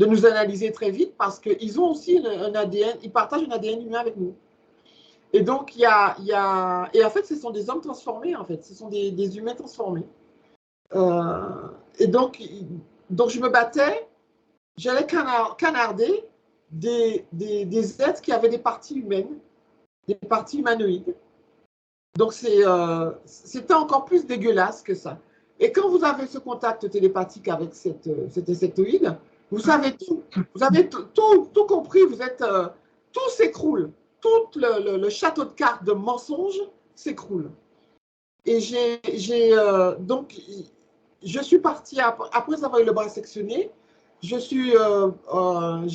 nous analyser très vite, parce qu'ils ont aussi un ADN, ils partagent un ADN humain avec nous. Et donc, et en fait, ce sont des hommes transformés, en fait. Ce sont des humains transformés. Et donc, je me battais, j'allais canarder des êtres qui avaient des parties humaines, des parties humanoïdes. Donc, c'était encore plus dégueulasse que ça. Et quand vous avez ce contact télépathique avec cet insectoïde, vous savez tout. Vous avez tout compris. Tout s'écroule. Tout le château de cartes de mensonges s'écroule. Et donc, je suis partie, après avoir eu le bras sectionné, j'ai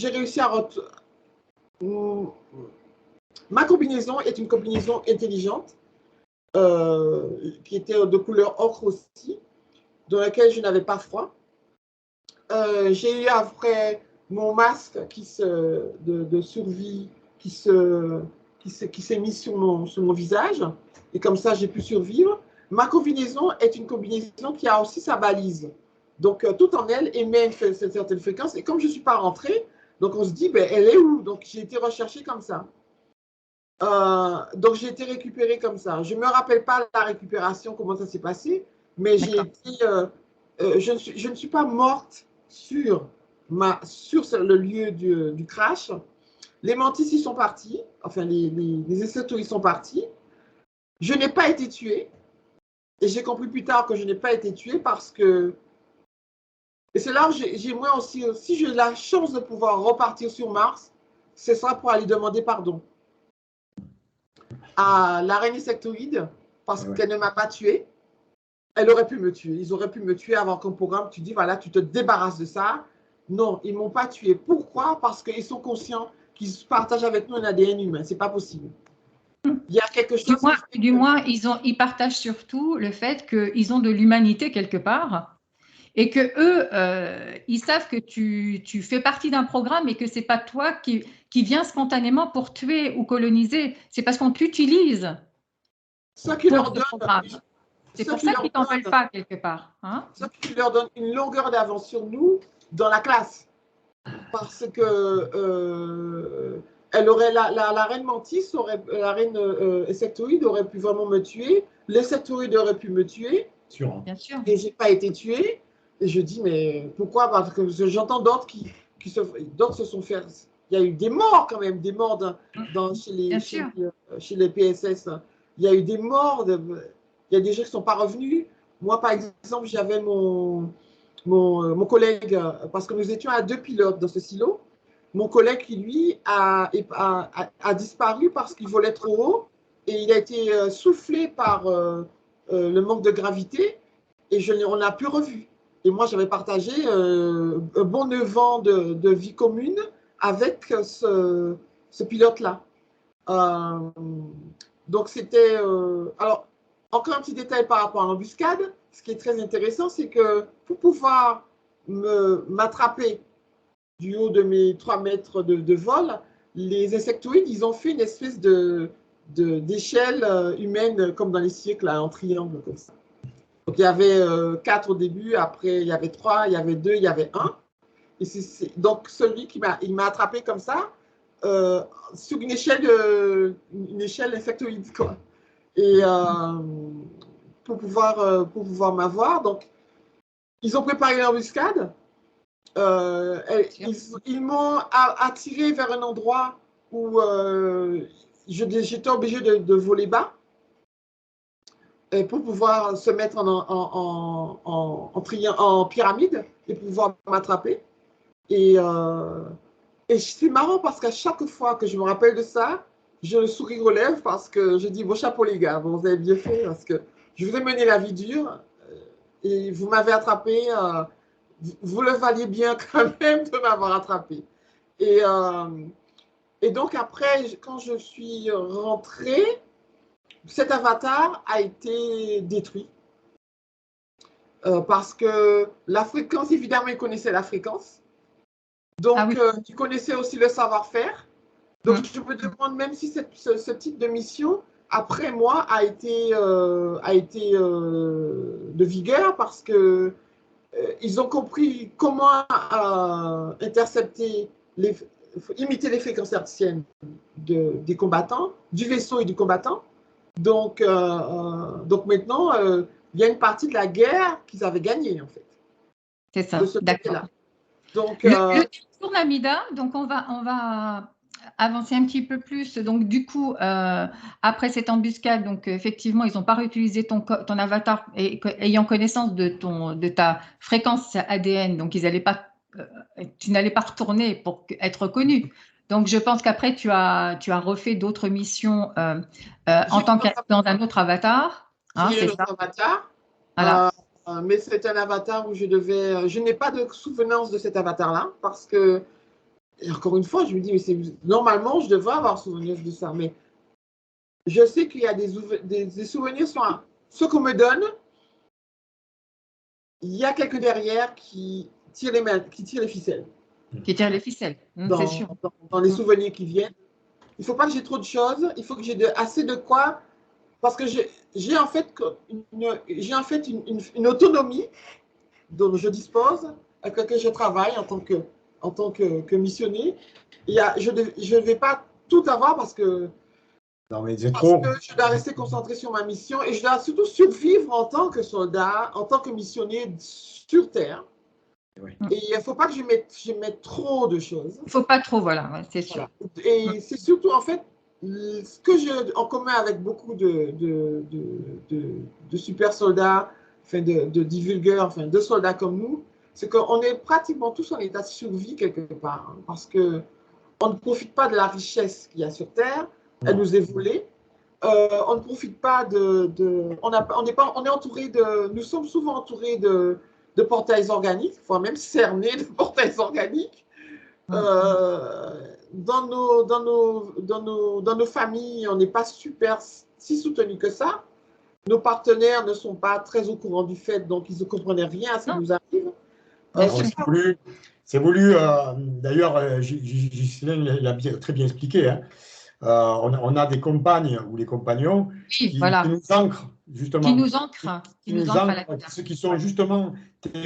réussi à... Ma combinaison est une combinaison intelligente, qui était de couleur ocre aussi, dans laquelle je n'avais pas froid. J'ai eu après mon masque de survie qui s'est mis sur mon visage, et comme ça j'ai pu survivre. Ma combinaison est une combinaison qui a aussi sa balise. Donc tout en elle émet une certaine fréquence, et comme je ne suis pas rentrée, donc on se dit, ben, elle est où? Donc j'ai été recherchée comme ça. Donc j'ai été récupérée comme ça. Je ne me rappelle pas la récupération, comment ça s'est passé, mais je ne suis pas morte sur le lieu du crash. Les mantis y sont partis, enfin les insectes y sont partis. Je n'ai pas été tuée, et j'ai compris plus tard que je n'ai pas été tuée parce que, et c'est là où j'ai moi aussi, si j'ai la chance de pouvoir repartir sur Mars, ce sera pour aller demander pardon à la reine insectoïde, parce qu'elle ne m'a pas tuée. Elle aurait pu me tuer. Ils auraient pu me tuer avant qu'un programme, tu dis, voilà, tu te débarrasses de ça. Non, ils ne m'ont pas tué. Pourquoi? Parce qu'ils sont conscients qu'ils partagent avec nous un ADN humain. Ce n'est pas possible. Il y a quelque chose... Du moins, ils partagent surtout le fait qu'ils ont de l'humanité quelque part, et que eux, ils savent que tu fais partie d'un programme et que ce n'est pas toi qui viens spontanément pour tuer ou coloniser. C'est parce qu'on t'utilise. Ça qui leur donne... C'est pour ça qu'ils t'en veulent pas quelque part. Hein? Ça qui leur donne une longueur d'avance sur nous dans la classe. Parce que la reine mantis, la reine insectoïde aurait pu vraiment me tuer. L'insectoïde aurait pu me tuer. Bien sûr. Et je n'ai pas été tuée. Et je dis, mais pourquoi? Parce que j'entends d'autres d'autres se sont fait... Il y a eu des morts quand même, des morts chez les PSS. Il y a eu des morts, il y a des gens qui ne sont pas revenus. Moi, par exemple, j'avais mon collègue, parce que nous étions à 2 pilotes dans ce silo, mon collègue qui, lui, a disparu parce qu'il volait trop haut, et il a été soufflé par le manque de gravité, et on n'a plus revu. Et moi, j'avais partagé un bon 9 ans de vie commune avec ce pilote-là. Donc, c'était... alors, encore un petit détail par rapport à l'embuscade. Ce qui est très intéressant, c'est que pour pouvoir m'attraper du haut de mes 3 mètres de vol, les insectoïdes, ils ont fait une espèce d'échelle humaine, comme dans les siècles, en triangle, comme ça. Donc, il y avait 4 au début, après, il y avait 3, il y avait 2, il y avait 1. Et donc, celui qui m'a attrapé comme ça, sur une échelle insectoïde, quoi. Et pour pouvoir m'avoir. Donc, ils ont préparé l'embuscade. Ils m'ont attiré vers un endroit où j'étais obligée de voler bas pour pouvoir se mettre en pyramide et pouvoir m'attraper. Et c'est marrant parce qu'à chaque fois que je me rappelle de ça, je le souris aux lèvres parce que je dis, bon chapeau les gars, bon, vous avez bien fait parce que je vous ai mené la vie dure et vous m'avez attrapé. Vous le valiez bien quand même de m'avoir attrapé. Et donc après, quand je suis rentrée, cet avatar a été détruit. Parce que la fréquence, évidemment, il connaissait la fréquence. Donc, il connaissait aussi le savoir-faire. Donc, je me demande même si ce type de mission, après moi, a été de vigueur parce que ils ont compris comment imiter les fréquences hertziennes des combattants, du vaisseau et du combattant. Donc maintenant, il y a une partie de la guerre qu'ils avaient gagnée, en fait. C'est ça, d'accord. Donc, le tour Namida, donc on va avancer un petit peu plus. Donc, du coup, après cette embuscade, donc effectivement, ils n'ont pas réutilisé ton avatar et ayant connaissance de ta fréquence ADN, donc tu n'allais pas retourner pour être connu. Donc, je pense qu'après, tu as refait d'autres missions en tant dans un autre avatar. J'ai un autre avatar. Voilà. Mais c'est un avatar où je n'ai pas de souvenance de cet avatar-là parce que, et encore une fois, je me dis, mais normalement, je devrais avoir souvenir de ça. Mais je sais qu'il y a des souvenirs sur ce qu'on me donne. Il y a quelqu'un derrière qui tire les ficelles. Qui tire les ficelles, c'est sûr. Dans les souvenirs qui viennent. Il ne faut pas que j'ai trop de choses. Il faut que j'ai assez de quoi. Parce que j'ai en fait une autonomie dont je dispose, avec laquelle je travaille en tant que missionnaire. Je ne vais pas tout avoir parce que je dois rester concentré sur ma mission et je dois surtout survivre en tant que soldat, en tant que missionnaire sur Terre. Oui. Et il ne faut pas que je mette trop de choses. Il ne faut pas trop, voilà, c'est sûr. Voilà. Et c'est surtout, en fait, ce que j'ai en commun avec beaucoup de super soldats, enfin de divulgueurs, enfin de soldats comme nous, c'est qu'on est pratiquement tous en état de survie quelque part, hein, parce qu'on ne profite pas de la richesse qu'il y a sur Terre, elle nous est volée. On ne profite pas nous sommes souvent entourés de portails organiques, voire même cernés de portails organiques. Dans nos familles, on n'est pas si soutenus que ça. Nos partenaires ne sont pas très au courant du fait, donc ils ne comprenaient rien à ce qui nous arrive. C'est voulu, d'ailleurs, Ghislaine l'a très bien expliqué, hein. On a des compagnes ou des compagnons qui nous ancrent, justement. Qui nous ancrent. Ceux qui sont justement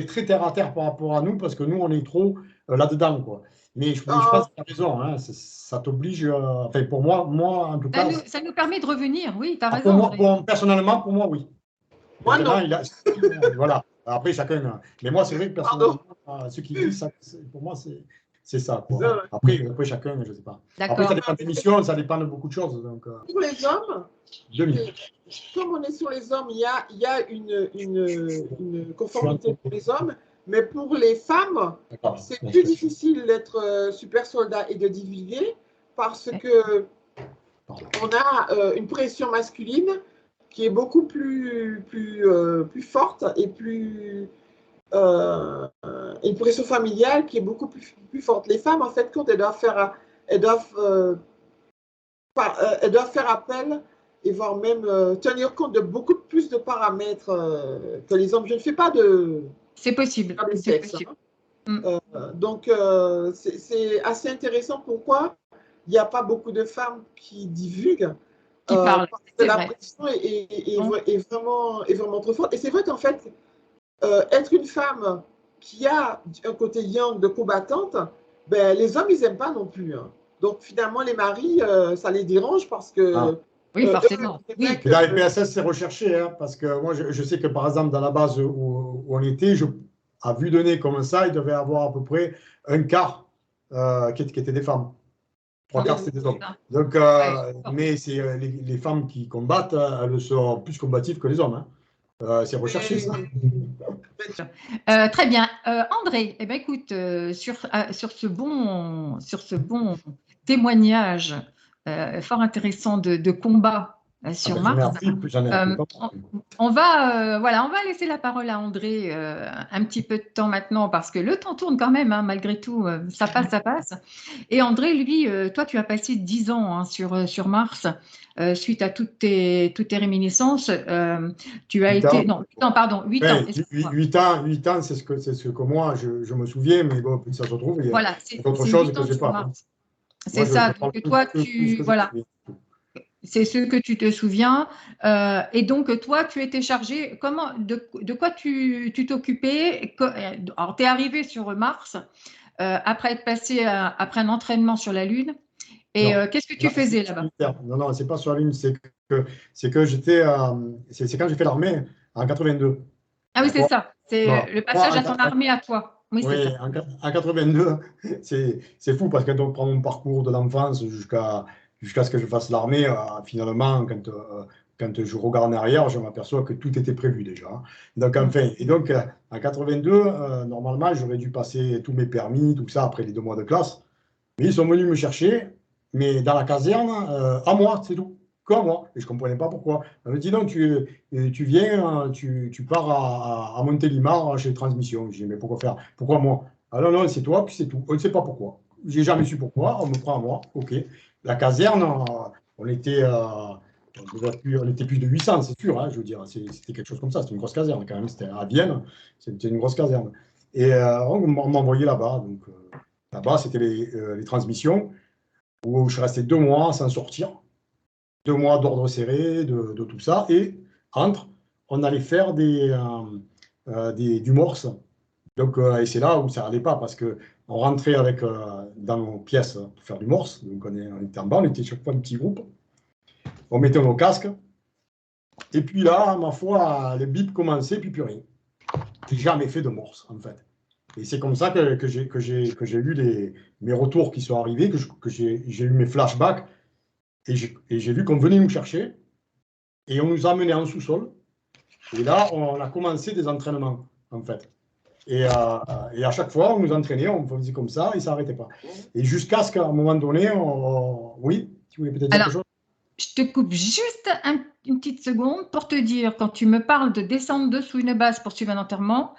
très terre à terre par rapport à nous, parce que nous, on est trop là-dedans, quoi. Mais je pense que tu as raison, hein, ça t'oblige, enfin pour moi en tout cas. Ça nous permet de revenir, oui, tu as raison. Personnellement, pour moi, oui. Moi, non. Voilà, après chacun. Mais moi, c'est vrai que personnellement, ce qui dit ça, pour moi, c'est ça, quoi. Après, chacun, je ne sais pas. Après, ça dépend des missions, ça dépend de beaucoup de choses. Donc, pour les hommes, comme on est sur les hommes, il y a une conformité pour les hommes. Mais pour les femmes, c'est plus difficile d'être super soldat et de divulguer parce que on a une pression masculine qui est beaucoup plus forte et une pression familiale qui est beaucoup plus forte. Les femmes, en fait, quand elles doivent faire appel et voire même tenir compte de beaucoup plus de paramètres que les hommes. Je ne fais pas de... C'est possible. C'est possible. Donc, c'est assez intéressant. Pourquoi il n'y a pas beaucoup de femmes qui divulguent, qui parlent. Parce que la pression est vraiment trop forte. Et c'est vrai qu'en fait, être une femme qui a un côté yang de combattante, ben, les hommes, ils n'aiment pas non plus. Hein. Donc, finalement, les maris, ça les dérange parce que Oui, forcément. Oui. vrai que- Dans les PSS, c'est recherché, hein, parce que moi, je sais que par exemple, dans la base où on était, à vue de nez comme ça, il devait y avoir à peu près un quart qui étaient des femmes. Trois quarts, c'était des hommes. Donc, mais c'est les femmes qui combattent, elles sont plus combatives que les hommes. Hein. C'est recherché, ça. Très bien. André, eh ben, écoute, sur ce bon témoignage fort intéressant de combat sur J'en ai Mars, appris, j'en ai appris pas mal. on va laisser la parole à André un petit peu de temps maintenant parce que le temps tourne quand même, hein, malgré tout, ça passe. Et André, lui, toi, tu as passé 10 ans, hein, sur Mars. Suite à toutes tes réminiscences, tu as 8 été… ans. Non, 8 ans, pardon, 8 ans. 8 ans, c'est ce que moi, je me souviens, mais bon, puis ça se retrouve, il y a Voilà, c'est autre chose 8 que ans je n'ai sur pas. Mars. Moi, C'est ça. parle Donc, que toi, ce que je voilà, me souviens. c'est ce que tu te souviens. Et donc, toi, tu étais chargé. De quoi tu t'occupais? Alors, tu es arrivé sur Mars après être passé après un entraînement sur la Lune. Et Non, qu'est-ce que tu faisais là-bas? non, c'est pas sur la Lune, c'est que j'étais, c'est quand j'ai fait l'armée en 82. Ah oui, c'est D'accord. ça. C'est le Moi, passage à ton armée à toi. Oui, c'est oui, ça. en 82, c'est fou parce que quand on prend mon parcours de l'enfance jusqu'à ce que je fasse l'armée, finalement, quand je regarde en arrière, je m'aperçois que tout était prévu déjà. Donc, enfin, et donc, en 82, normalement, j'aurais dû passer tous mes permis, tout ça, après les 2 mois de classe. Mais ils sont venus me chercher, mais dans la caserne, à moi, c'est tout. Que à moi. Et je ne comprenais pas pourquoi. On me dit non, tu viens, tu pars à Montélimar chez Transmission. Je dis, mais pourquoi faire? Pourquoi moi? Ah non, non, c'est toi, puis c'est tout. On ne sait pas pourquoi. J'ai jamais su pourquoi. On me prend à moi. OK. La caserne, on était, on était plus de 800, c'est sûr. Hein, je veux dire, c'était quelque chose comme ça. C'était une grosse caserne quand même. C'était à Vienne. C'était une grosse caserne. Et on m'a envoyé là-bas. Donc, là-bas, c'était les transmissions où je suis resté 2 mois sans sortir. 2 mois d'ordre serré, de tout ça. Et on allait faire du morse. Donc, et c'est là où ça n'allait pas parce qu'on rentrait dans nos pièces pour faire du morse. Donc, on était en bas, on était chaque fois un petit groupe. On mettait nos casques. Et puis là, ma foi, les bips commençaient, puis plus rien. J'ai jamais fait de morse, en fait. Et c'est comme ça que j'ai eu mes retours qui sont arrivés, que j'ai eu mes flashbacks. Et j'ai vu qu'on venait nous chercher et on nous a amenés en sous-sol. Et là, on a commencé des entraînements, en fait. Et à chaque fois, on nous entraînait, on faisait comme ça et ça n'arrêtait pas. Et jusqu'à ce qu'à un moment donné, oui, tu voulais peut-être dire quelque chose? Je te coupe juste une petite seconde pour te dire, quand tu me parles de descendre dessous une base pour suivre un entraînement,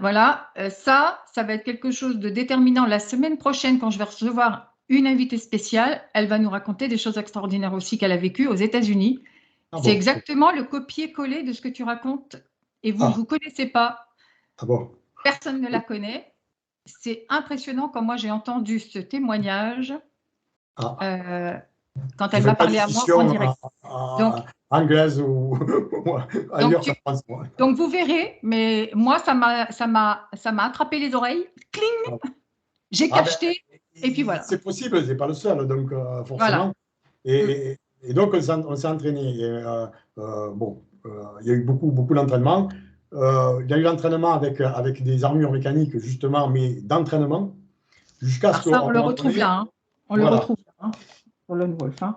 voilà, ça va être quelque chose de déterminant. La semaine prochaine, quand je vais recevoir une invitée spéciale, elle va nous raconter des choses extraordinaires aussi qu'elle a vécues aux États-Unis. C'est exactement le copier-coller de ce que tu racontes et vous ne vous connaissez pas. Personne ne la connaît. C'est impressionnant comme moi j'ai entendu ce témoignage quand elle m'a parlé à moi en direct. Donc, anglaise ou ailleurs qu'en France. Donc vous verrez, mais moi ça m'a attrapé les oreilles. Cling. J'ai cacheté et puis voilà. C'est possible, c'est pas le seul, donc forcément. Voilà. Et donc on s'est entraîné. Il y a eu beaucoup d'entraînement. Il y a eu l'entraînement avec des armures mécaniques, justement, mais d'entraînement. Jusqu'à ce ça, on le retrouve là. Hein. On le retrouve là, hein, pour le Wolf. Hein.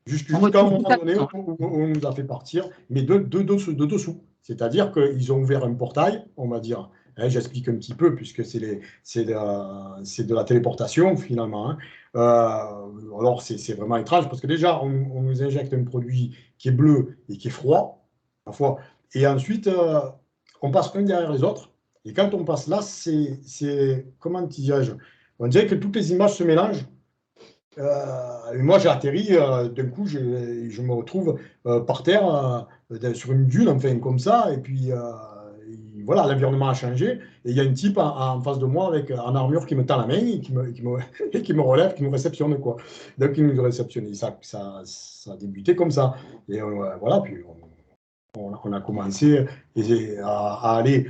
Jusqu'à un moment donné où on nous a fait partir, mais de dessous. C'est-à-dire qu'ils ont ouvert un portail, on va dire. Hein, j'explique un petit peu, puisque c'est de la téléportation, finalement. Hein. Alors, c'est vraiment étrange, parce que déjà, on nous injecte un produit qui est bleu et qui est froid, parfois. Et ensuite, on passe un derrière les autres. Et quand on passe là, comment dirais-je? On dirait que toutes les images se mélangent. Moi, j'ai atterri, d'un coup, je me retrouve par terre, sur une dune, enfin, comme ça, et puis voilà, l'environnement a changé, et il y a un type en face de moi avec en armure qui me tend la main et qui me relève, qui me réceptionne, quoi. Donc, il nous réceptionne. Et ça a débuté comme ça. Et voilà, puis on a commencé à aller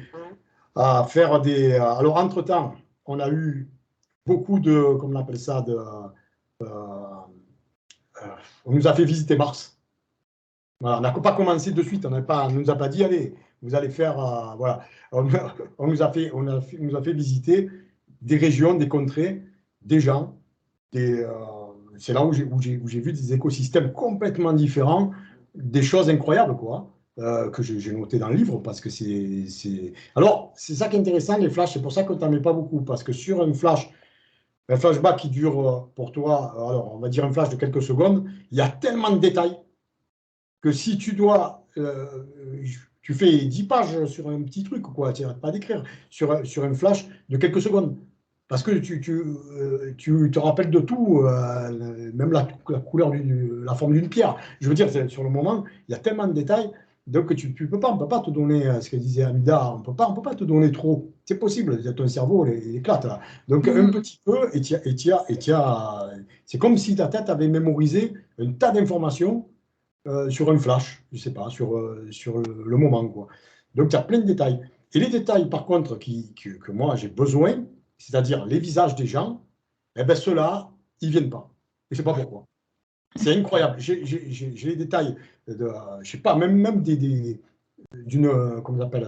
à faire des. Alors, entre-temps, on a eu beaucoup de, comment on appelle ça, on nous a fait visiter Mars. Voilà, on n'a pas commencé de suite, on ne nous a pas dit, allez, vous allez faire, voilà. On nous a fait visiter des régions, des contrées, des gens, c'est là où j'ai vu des écosystèmes complètement différents, des choses incroyables, quoi, que j'ai noté dans le livre, parce que c'est... Alors, c'est ça qui est intéressant, les flashs, c'est pour ça qu'on t'en met pas beaucoup, parce que sur un flashback qui dure pour toi, alors on va dire un flash de quelques secondes, il y a tellement de détails que si tu dois, tu fais 10 pages sur un petit truc, quoi, tu n'arrêtes pas d'écrire, sur un flash de quelques secondes. Parce que tu te rappelles de tout, même la couleur, la forme d'une pierre. Je veux dire, sur le moment, il y a tellement de détails, donc tu on peut pas te donner, ce que disait Amida, on peut pas te donner trop. C'est possible, ton cerveau, il éclate là. Donc un petit peu, c'est comme si ta tête avait mémorisé un tas d'informations sur un flash, je ne sais pas, sur le moment, quoi. Donc, il y a plein de détails. Et les détails, par contre, que moi, j'ai besoin, c'est-à-dire les visages des gens, eh bien, ceux-là, ils ne viennent pas. Et je ne sais pas pourquoi. C'est incroyable. J'ai les détails, je ne sais pas, même d'une, comment on appelle,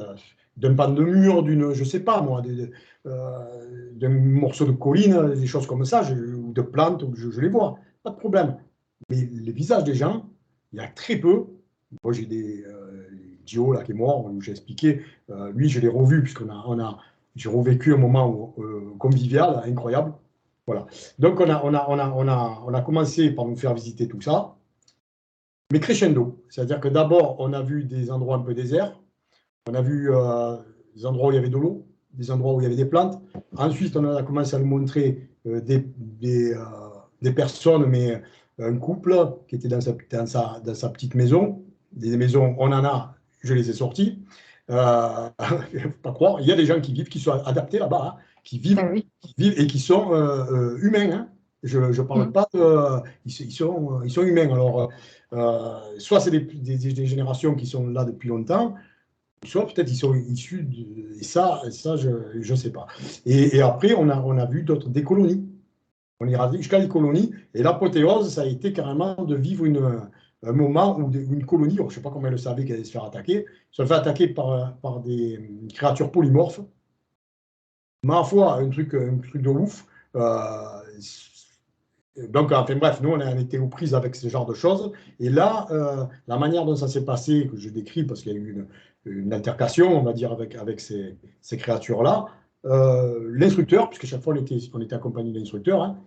d'un pan de mur, je ne sais pas, moi, d'un morceau de colline, des choses comme ça, ou de plantes, je les vois, pas de problème. Mais les visages des gens, il y a très peu. Moi, j'ai Dio, là, qui est mort, où j'ai expliqué, lui, je l'ai revu, j'ai revécu un moment convivial, incroyable. Voilà. Donc, on a commencé par nous faire visiter tout ça, mais crescendo. C'est-à-dire que d'abord, on a vu des endroits un peu déserts, on a vu des endroits où il y avait de l'eau, des endroits où il y avait des plantes. Ensuite, on a commencé à nous montrer des personnes, mais un couple qui était dans sa petite maison. Des maisons, on en a, je les ai sorties. Il ne faut pas croire, il y a des gens qui vivent, qui sont adaptés là-bas, hein, qui vivent et qui sont humains. Hein. Je ne parle pas de... Ils sont humains. Alors, soit c'est des générations qui sont là depuis longtemps, soit peut-être ils sont issus de... Et ça je ne sais pas. Et après, on a vu des colonies. On ira jusqu'à les colonies. Et l'apothéose, ça a été carrément de vivre un moment où une colonie, je ne sais pas comment elle le savait qu'elle allait se faire attaquer, se fait attaquer par des créatures polymorphes. Ma foi, un truc de ouf. Donc, enfin bref, nous, on été aux prises avec ce genre de choses. Et là, la manière dont ça s'est passé, que je décris, parce qu'il y a eu une altercation, on va dire, avec ces créatures-là, l'instructeur, puisque chaque fois on était accompagné de l'instructeur, hein,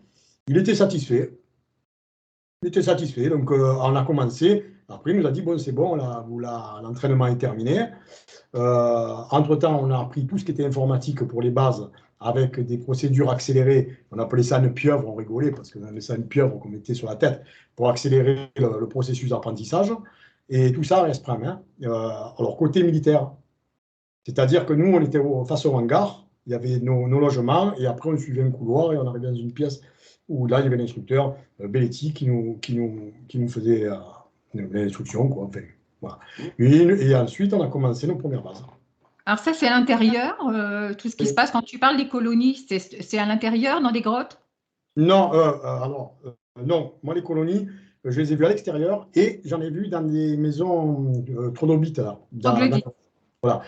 il était satisfait. Il était satisfait. Donc, on a commencé. Après, il nous a dit, bon, c'est bon, l'entraînement est terminé. Entre-temps, on a appris tout ce qui était informatique pour les bases avec des procédures accélérées. On appelait ça une pieuvre, on rigolait parce qu'on avait ça une pieuvre qu'on mettait sur la tête pour accélérer le processus d'apprentissage. Et tout ça reste prêt. Hein. Alors, côté militaire, c'est-à-dire que nous, on était face au hangar, il y avait nos logements, et après, on suivait un couloir et on arrivait dans une pièce où là, il y avait l'instructeur, Belletti, qui nous faisait l'instruction, quoi. Enfin, voilà. Et ensuite, on a commencé nos premières bases. Alors ça, c'est à l'intérieur, tout ce qui se passe quand tu parles des colonies, c'est à l'intérieur, dans des grottes? Non, non. Moi, les colonies, je les ai vues à l'extérieur et j'en ai vu dans des maisons troglodytes. Voilà.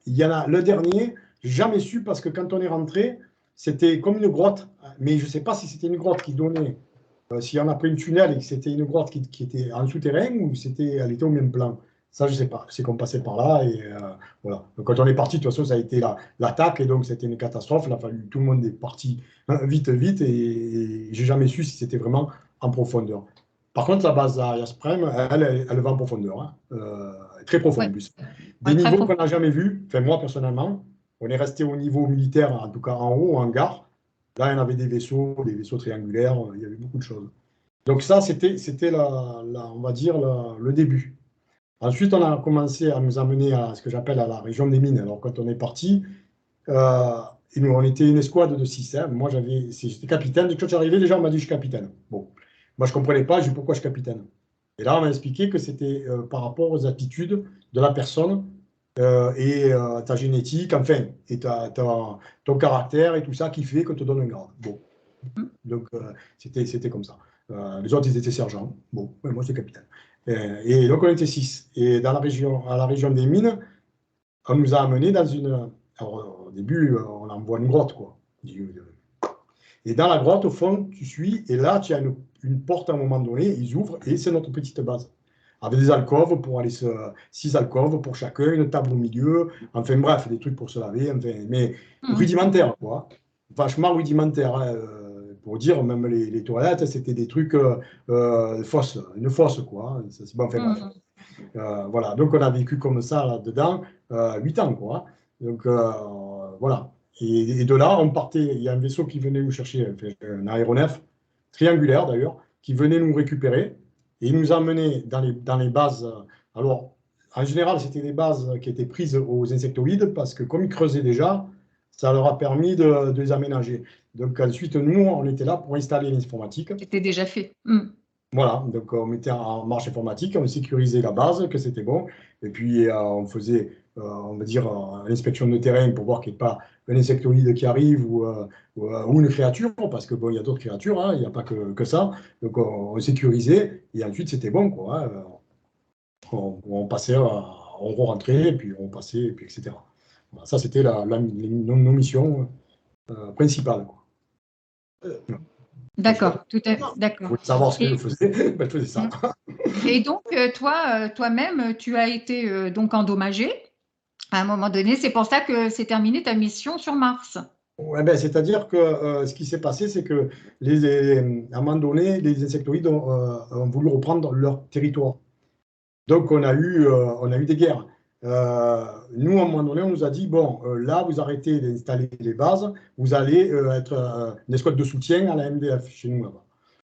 Il y en a le dernier, jamais su parce que quand on est rentré, c'était comme une grotte, mais je ne sais pas si c'était une grotte qui donnait, s'il y en a pris une tunnel et que c'était une grotte qui était en souterrain ou elle était au même plan. Ça, je ne sais pas. C'est qu'on passait par là et voilà. Donc, quand on est parti, de toute façon, ça a été l'attaque et donc c'était une catastrophe. Il a fallu, tout le monde est parti vite et j'ai jamais su si c'était vraiment en profondeur. Par contre, la base à Yasprem, elle va en profondeur, hein. Très profond en plus. Des niveaux qu'on n'a jamais vus. Enfin, moi, personnellement, on est resté au niveau militaire, en tout cas en haut, en hangar. Là, il y en avait des vaisseaux triangulaires, il y avait beaucoup de choses. Donc ça, c'était on va dire, le début. Ensuite, on a commencé à nous amener à ce que j'appelle à la région des mines. Alors, quand on est parti, on était une escouade de 6. Hein. Moi, j'étais capitaine. Quand je suis arrivé, déjà, on m'a dit je suis capitaine. Bon, moi, je ne comprenais pas, je dis pourquoi je suis capitaine. Et là, on m'a expliqué que c'était par rapport aux aptitudes de la personne et ta génétique, enfin, et ton caractère et tout ça qui fait que te donne un grade. Bon, donc c'était comme ça. Les autres, ils étaient sergents. Bon, ouais, moi, j'étais capitaine. Et donc, on était 6. Et à la région des mines, on nous a amenés dans une. Alors, au début, on envoie une grotte, quoi. Et dans la grotte, au fond, tu suis, et là, tu as une porte à un moment donné, ils ouvrent, et c'est notre petite base. Avec des alcôves pour aller 6 alcôves pour chacun, une table au milieu, enfin bref, des trucs pour se laver, enfin, mais rudimentaire, quoi. Vachement rudimentaire, hein, pour dire, même les toilettes, c'était des trucs une fosse, quoi. Bon, enfin bref. Voilà, donc on a vécu comme ça là-dedans 8 ans, quoi. Donc voilà. Et de là, on partait, il y a un vaisseau qui venait nous chercher, enfin, un aéronef, triangulaire d'ailleurs, qui venait nous récupérer, et il nous emmenait dans les bases. Alors, en général, c'était des bases qui étaient prises aux insectoïdes, parce que comme ils creusaient déjà, ça leur a permis de les aménager. Donc ensuite, nous, on était là pour installer l'informatique. C'était déjà fait. Voilà, donc on mettait en marche informatique, on sécurisait la base, que c'était bon, et puis on faisait, on va dire, l'inspection de terrain pour voir qu'il n'y ait pas un insectoïde qui arrive ou une créature, parce que bon, il y a d'autres créatures, hein, il n'y a pas que ça. Donc on sécurisait, et ensuite c'était bon, quoi. Hein, on passait, on rentrait, et puis on passait, et puis etc. Voilà, ça, c'était nos missions principales, quoi. D'accord, tout à fait. D'accord. Vous voulez savoir ce que je faisais, ben, je faisais ça. Et donc, toi-même, tu as été donc endommagé à un moment donné. C'est pour ça que c'est terminé ta mission sur Mars. Ouais, ben, c'est-à-dire que ce qui s'est passé, c'est que à un moment donné, les insectoïdes ont voulu reprendre leur territoire. Donc, on a eu des guerres. Nous, à un moment donné, on nous a dit, bon, là, vous arrêtez d'installer les bases, vous allez être une escouade de soutien à la MDF chez nous là-bas.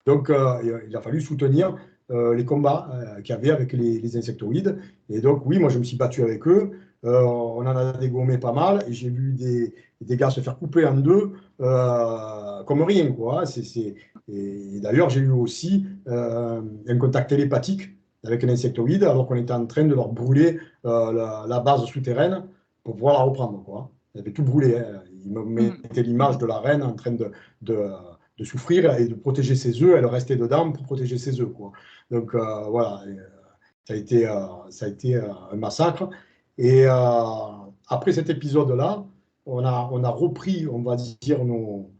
Donc, il a fallu soutenir les combats qu'il y avait avec les insectoïdes. Et donc, oui, moi, je me suis battu avec eux. On en a dégommé pas mal. Et j'ai vu des gars se faire couper en deux comme rien, quoi. Et d'ailleurs, j'ai eu aussi un contact télépathique avec un insectoïde, alors qu'on était en train de leur brûler la base souterraine pour pouvoir la reprendre, quoi. Ils avaient tout brûlé. Hein. Ils me mettaient l'image de la reine en train de souffrir et de protéger ses œufs. Elle restait dedans pour protéger ses œufs, quoi. Donc voilà, ça a été un massacre. Et après cet épisode-là, on a repris, on va dire, nos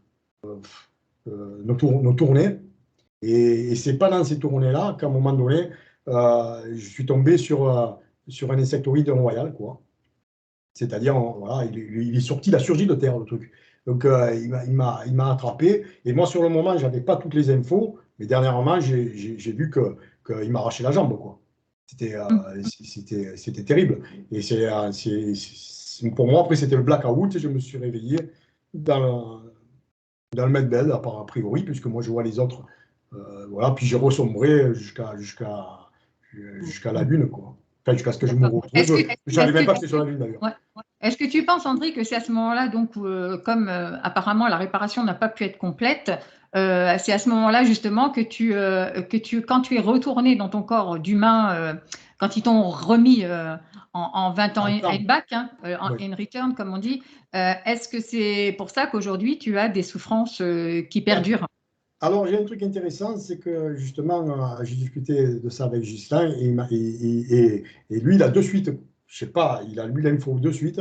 tournées. Et c'est pas dans ces tournées-là qu'à un moment donné, je suis tombé sur un insectoïde royal, quoi. C'est-à-dire, voilà, il est sorti, il a surgi de terre, le truc. Donc, il m'a attrapé. Et moi, sur le moment, je n'avais pas toutes les infos. Mais dernièrement, j'ai vu qu'il m'a arraché la jambe, quoi. C'était terrible. Et pour moi, après, c'était le blackout. Et je me suis réveillé dans le medbed, a priori, puisque moi, je vois les autres. Voilà, puis j'ai ressombré jusqu'à la Lune, quoi. Enfin, jusqu'à ce que je me retrouve. Je savais même pas que c'était sur la Lune, d'ailleurs. Ouais. Est-ce que tu penses, André, que c'est à ce moment-là, donc, comme apparemment la réparation n'a pas pu être complète, c'est à ce moment-là, justement, que quand tu es retourné dans ton corps d'humain, quand ils t'ont remis en 20 ans and back, hein, in return, comme on dit, est-ce que c'est pour ça qu'aujourd'hui, tu as des souffrances qui perdurent? Alors, j'ai un truc intéressant, c'est que justement, j'ai discuté de ça avec Ghislain et lui, il a de suite, je sais pas, il a lu l'info de suite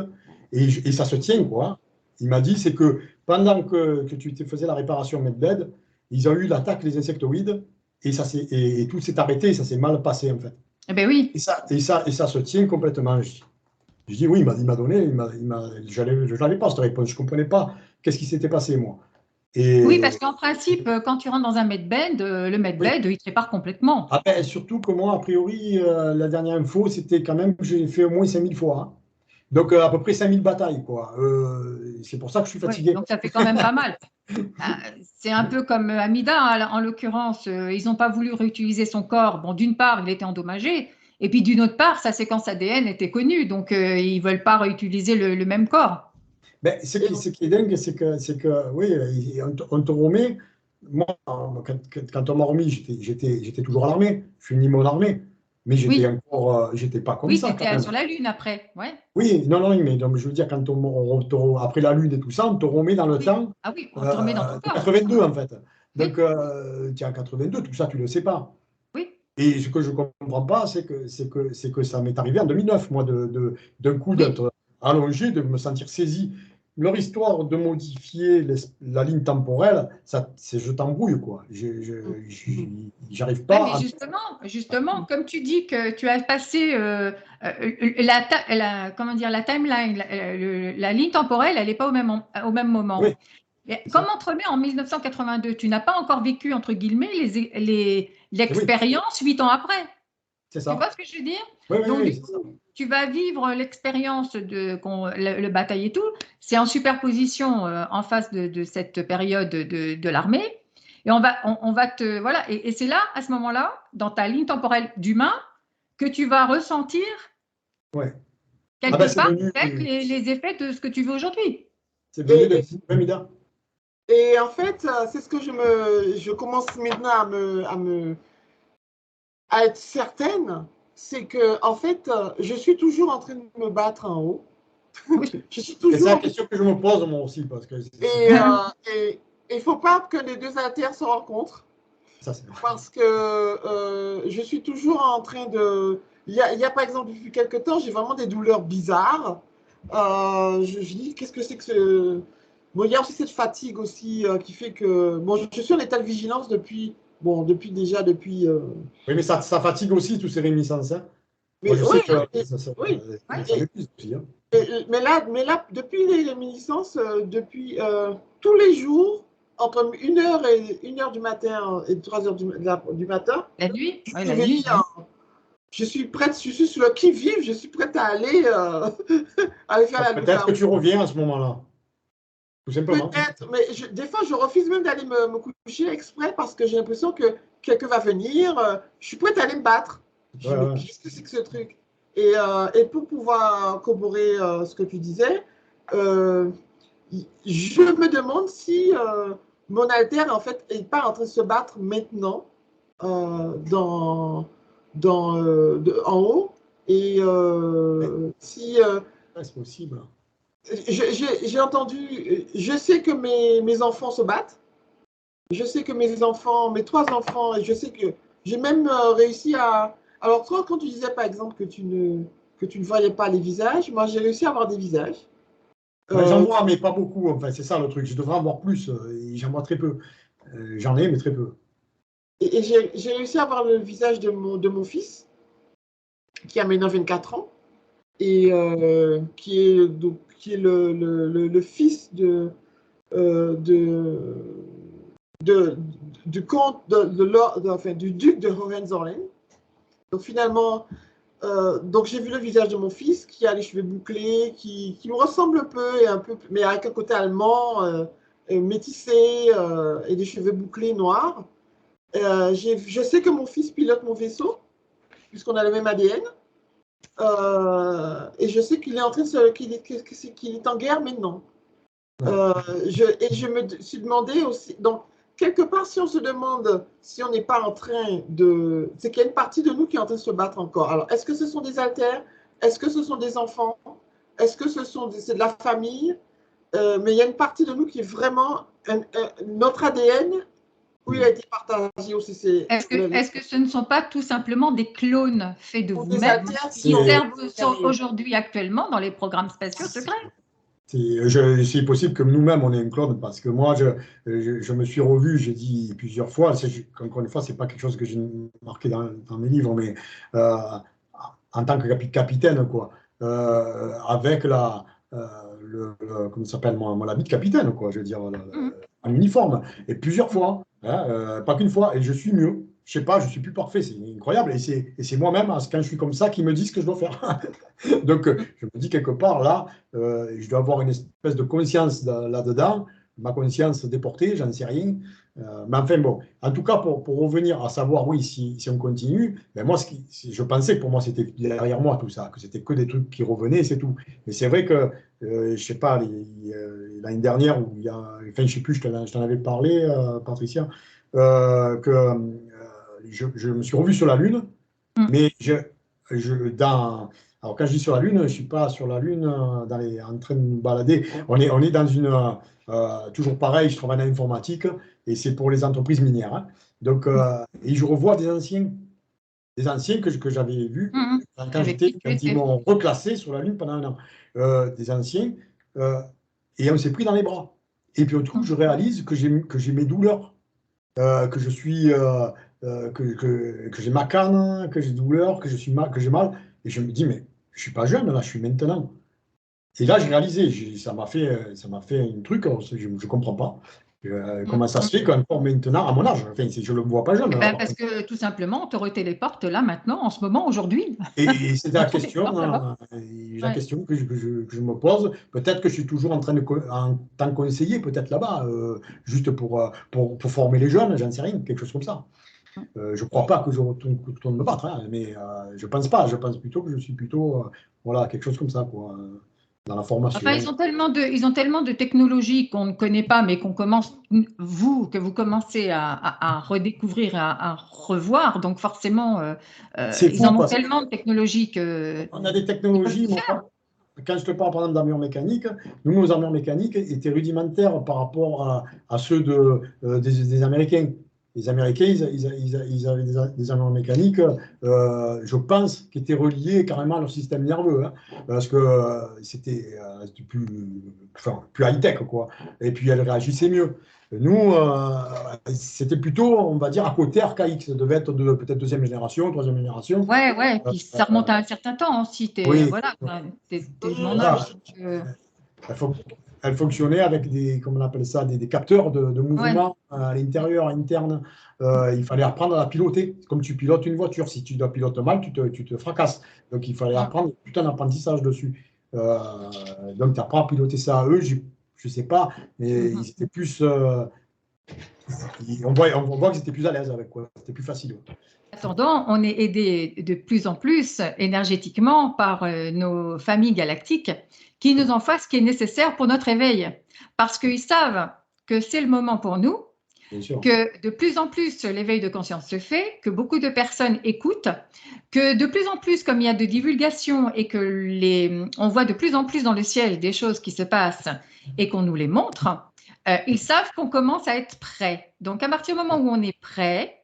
et ça se tient, quoi. Il m'a dit, c'est que pendant que tu faisais la réparation Medbed, ils ont eu l'attaque des insectoïdes et tout s'est arrêté et ça s'est mal passé, en fait. Eh ben oui. Et ça se tient complètement. Je dis, oui, il m'a donné, je n'avais pas cette réponse, je ne comprenais pas qu'est-ce qui s'était passé, moi. Oui, parce qu'en principe, quand tu rentres dans un medbed, le medbed, il te répare complètement. Ah ben, surtout que moi, a priori, la dernière info, c'était quand même que j'ai fait au moins 5000 fois. Hein. Donc, à peu près 5000 batailles, quoi. C'est pour ça que je suis fatigué. Oui, donc, ça fait quand même pas mal. C'est un peu comme Amida, en l'occurrence. Ils n'ont pas voulu réutiliser son corps. Bon, d'une part, il était endommagé. Et puis, d'une autre part, sa séquence ADN était connue. Donc, ils ne veulent pas réutiliser le même corps. Ben, ce qui est dingue, c'est que oui, on te remet. Moi, quand on m'a remis, j'étais toujours à l'armée. Je suis ni mon armée. Mais j'étais pas comme ça. Oui, c'était sur la Lune après. Ouais. Oui, non, mais donc, je veux dire, après la Lune et tout ça, on te remet dans le temps. Ah oui, on te remet dans ton corps. 82, en fait. Donc, tu es à 82, tout ça, tu ne le sais pas. Oui. Et ce que je ne comprends pas, c'est que ça m'est arrivé en 2009, moi, d'un coup d'être allongé, de me sentir saisi. Leur histoire de modifier la ligne temporelle, je t'embrouille, quoi. J'arrive Ouais, pas mais justement, comme tu dis que tu as passé comment dire, la timeline, la ligne temporelle, elle n'est pas au même moment. Oui, Comme on te remet en 1982, tu n'as pas encore vécu, entre guillemets, oui, l'expérience 8 ans après. c'est Tu ça. vois ce que je veux dire? Oui, oui, Donc, oui, du c'est ça. coup, tu vas vivre l'expérience le bataille et tout. C'est en superposition en face de cette période de l'armée. Et on va te. Voilà. Et c'est là, à ce moment-là, dans ta ligne temporelle d'humain, que tu vas ressentir Ouais. Ah ben, quelque part avec les effets de ce que tu veux aujourd'hui. c'est venu de Mida. Et en fait, c'est ce que je commence maintenant à être certaine, c'est que en fait, je suis toujours en train de me battre en haut. Oui. Je suis C'est toujours. la question que je me pose moi aussi, parce que Et il ne faut pas que les deux altères se rencontrent. ça, c'est Parce que je suis toujours en train de. Il y a par exemple, depuis quelques temps, j'ai vraiment des douleurs bizarres. Je dis, qu'est-ce que c'est que ce. Bon, il y a aussi cette fatigue aussi qui fait que. Bon, je suis en état de vigilance depuis. Bon, depuis. Oui, mais ça fatigue aussi, tous ces réminiscences. Hein. Moi, Mais je oui, sais que oui. ça m'épuise aussi. Hein. Mais là, depuis les réminiscences, depuis tous les jours, entre 1h du matin et 3h du matin, La nuit? je Oui, suis la nuit. réveillée, je suis prête, je suis sur le qui-vive, je suis prête à aller, aller faire la Peut-être que loupe. tu reviens à ce moment-là, tout simplement. Peut-être, mais des fois, je refuse même d'aller me coucher exprès parce que j'ai l'impression que quelqu'un va venir. Je suis prête à aller me battre. Je dis, mais Ouais. qu'est-ce que c'est que ce truc? Et pour pouvoir corroborer ce que tu disais, euh, je me demande si mon alter, en fait, n'est pas en train de se battre maintenant en haut. Et si Ouais, c'est possible. j'ai entendu, je sais que mes enfants se battent. Je sais que mes 3 enfants, et je sais que j'ai même réussi à. Alors, toi, quand tu disais par exemple que tu ne voyais pas les visages, moi j'ai réussi à avoir des visages. Ouais, j'en Euh, vois, mais pas beaucoup. Enfin, c'est ça le truc. Je devrais en voir plus. Et j'en vois très peu. J'en ai, mais très peu. et j'ai réussi à avoir le visage de mon fils, qui a maintenant 24 ans, et qui est le fils de, du comte enfin, du duc de Hohenzollern. Donc finalement, donc j'ai vu le visage de mon fils qui a les cheveux bouclés, qui me ressemble un peu, mais avec un côté allemand, métissé, et des cheveux bouclés noirs. Je sais que mon fils pilote mon vaisseau, puisqu'on a le même ADN. Et je sais qu'il est en train qu'il est en guerre maintenant. Et je me suis demandé aussi, donc quelque part, si on se demande si on n'est pas en train de, c'est qu'il y a une partie de nous qui est en train de se battre encore. Alors, est-ce que ce sont des alters? Est-ce que ce sont des enfants? Est-ce que c'est de la famille? Mais il y a une partie de nous qui est vraiment notre ADN, où il a été partagé aussi. Est-ce que ce ne sont pas tout simplement des clones faits de Ou des vous-même alters qui sont servent aujourd'hui actuellement dans les programmes spatiaux secrets? C'est possible que nous-mêmes, on ait un clone, parce que moi, je me suis revu, j'ai dit plusieurs fois, encore une fois, ce n'est pas quelque chose que j'ai marqué dans mes livres, mais en tant que capitaine, quoi, avec comment ça s'appelle, mon habit de capitaine, quoi, je veux dire, en uniforme, et plusieurs fois, hein, pas qu'une fois, et je suis mieux. Je sais pas, je suis plus parfait, c'est incroyable, et c'est moi-même, quand je suis comme ça, qui me dis ce que je dois faire. Donc, je me dis quelque part, là, je dois avoir une espèce de conscience là-dedans, ma conscience déportée, j'en sais rien. Mais enfin, bon, en tout cas, pour revenir à savoir, oui, si on continue, ben moi, je pensais que pour moi, c'était derrière moi tout ça, que c'était que des trucs qui revenaient, c'est tout. Mais c'est vrai que, je sais pas, l'année dernière, ou il y a, enfin, je sais plus, je t'en avais parlé, Patricia, que je me suis revu sur la Lune, mais alors, quand je dis sur la Lune, je ne suis pas sur la Lune en train de nous balader. On est dans une. Toujours pareil, je travaille dans l'informatique et c'est pour les entreprises minières, hein. Donc, et je revois des anciens que j'avais vus quand ils m'ont reclassé sur la Lune pendant un an. Des anciens, et on s'est pris dans les bras. Et puis, du coup, je réalise que j'ai mes douleurs, que je suis. Que j'ai ma canne, que j'ai douleur, que j'ai mal. Et je me dis, mais je ne suis pas jeune, là, je suis maintenant. Et là, j'ai réalisé, ça m'a fait un truc, je ne comprends pas. Comment ça se fait qu'encore maintenant, à mon âge, enfin, je ne le vois pas jeune. Parce que tout simplement, on te retéléporte là, maintenant, en ce moment, aujourd'hui. Et c'est la question, la question que je me pose. Peut-être que je suis toujours en tant que conseiller, peut-être là-bas, juste pour former les jeunes, j'en sais rien, quelque chose comme ça. Je ne crois pas que je retourne me battre, hein, mais je ne pense pas. Je pense plutôt que je suis voilà, quelque chose comme ça, quoi, dans la formation. Enfin, ils ont tellement de technologies qu'on ne connaît pas, mais que vous commencez à redécouvrir, à revoir. Donc forcément, ils en ont tellement de technologies que. On a des technologies. Quand je te parle, par exemple, d'armure mécanique, nos armures mécaniques étaient rudimentaires par rapport à ceux des Américains. Les Américains, ils avaient des armures mécaniques, je pense, qui étaient reliées carrément à leur système nerveux, hein, parce que c'était plus high-tech, quoi. Et puis, elles réagissaient mieux. Nous, c'était plutôt, on va dire, à côté archaïque. Ça devait être peut-être deuxième génération, troisième génération. Ouais. Puis ça remonte à un certain temps aussi. Voilà, t'es de mon âge. Elle fonctionnait avec comment on appelle ça, des capteurs de mouvement à l'intérieur, interne. Il fallait apprendre à la piloter. Comme tu pilotes une voiture. Si tu la pilotes mal, tu te fracasses. Donc, il fallait apprendre tout un apprentissage dessus. Donc, tu apprends à piloter ça. Eux, je ne sais pas, mais ils étaient plus. On voit qu'ils étaient plus à l'aise avec, quoi. C'était plus facile. Attendant, on est aidé de plus en plus énergétiquement par nos familles galactiques qui nous envoient ce qui est nécessaire pour notre éveil. Parce qu'ils savent que c'est le moment pour nous, que de plus en plus l'éveil de conscience se fait, que beaucoup de personnes écoutent, que de plus en plus, comme il y a de divulgation et que on voit de plus en plus dans le ciel des choses qui se passent et qu'on nous les montre, ils savent qu'on commence à être prêt. Donc à partir du moment où on est prêt,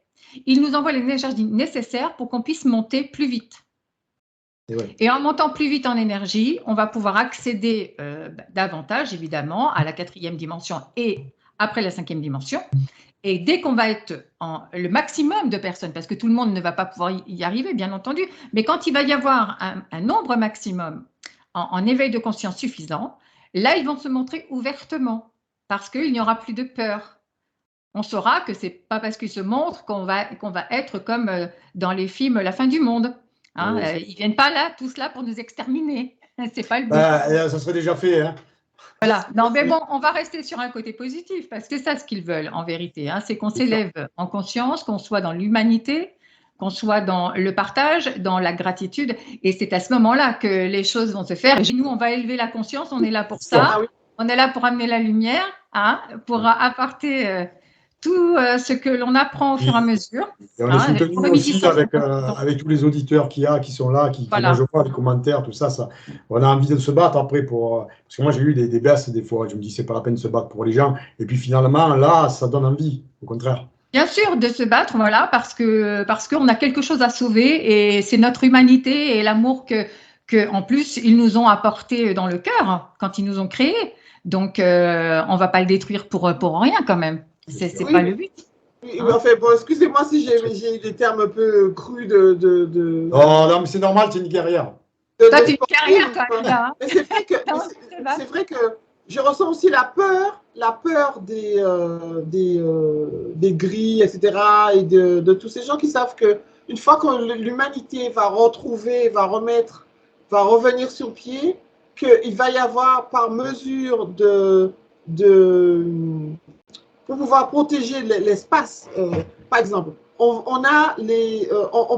ils nous envoient l'énergie nécessaire pour qu'on puisse monter plus vite. Et en montant plus vite en énergie, on va pouvoir accéder davantage, évidemment, à la 4e dimension et après la 5e dimension. Et dès qu'on va être le maximum de personnes, parce que tout le monde ne va pas pouvoir y arriver, bien entendu, mais quand il va y avoir un nombre maximum en éveil de conscience suffisant, là, ils vont se montrer ouvertement, parce qu'il n'y aura plus de peur. On saura que ce n'est pas parce qu'ils se montrent qu'on va être comme dans les films La fin du monde. Hein, ils ne viennent pas là, tous là, pour nous exterminer. C'est pas le but. Ça serait déjà fait. Hein. Voilà. Non, mais bon, on va rester sur un côté positif, parce que c'est ça ce qu'ils veulent en vérité. Hein, c'est qu'on s'élève en conscience, qu'on soit dans l'humanité, qu'on soit dans le partage, dans la gratitude. Et c'est à ce moment-là que les choses vont se faire. Et nous, on va élever la conscience, on est là pour ça. On est là pour amener la lumière, hein, pour apporter tout ce que l'on apprend au fur et à mesure. Et on est soutenu aussi avec tous les auditeurs qui sont là, moi je vois les commentaires, tout ça, on a envie de se battre après parce que moi j'ai eu des baisses des fois, je me dis c'est pas la peine de se battre pour les gens, et puis finalement là ça donne envie, au contraire. Bien sûr, de se battre, voilà, parce qu'on a quelque chose à sauver et c'est notre humanité et l'amour que en plus ils nous ont apporté dans le cœur quand ils nous ont créés. Donc on va pas le détruire pour rien quand même. C'est pas le but. Oui, enfin, bon, excusez-moi si j'ai des termes un peu crus de... Oh non, mais c'est normal, tu es une guerrière. Toi, tu es une guerrière, toi, là. Mais c'est vrai que je ressens aussi la peur des grilles, etc. et de tous ces gens qui savent qu'une fois que l'humanité va revenir sur pied, qu'il va y avoir par mesure pour pouvoir protéger l'espace. Par exemple, on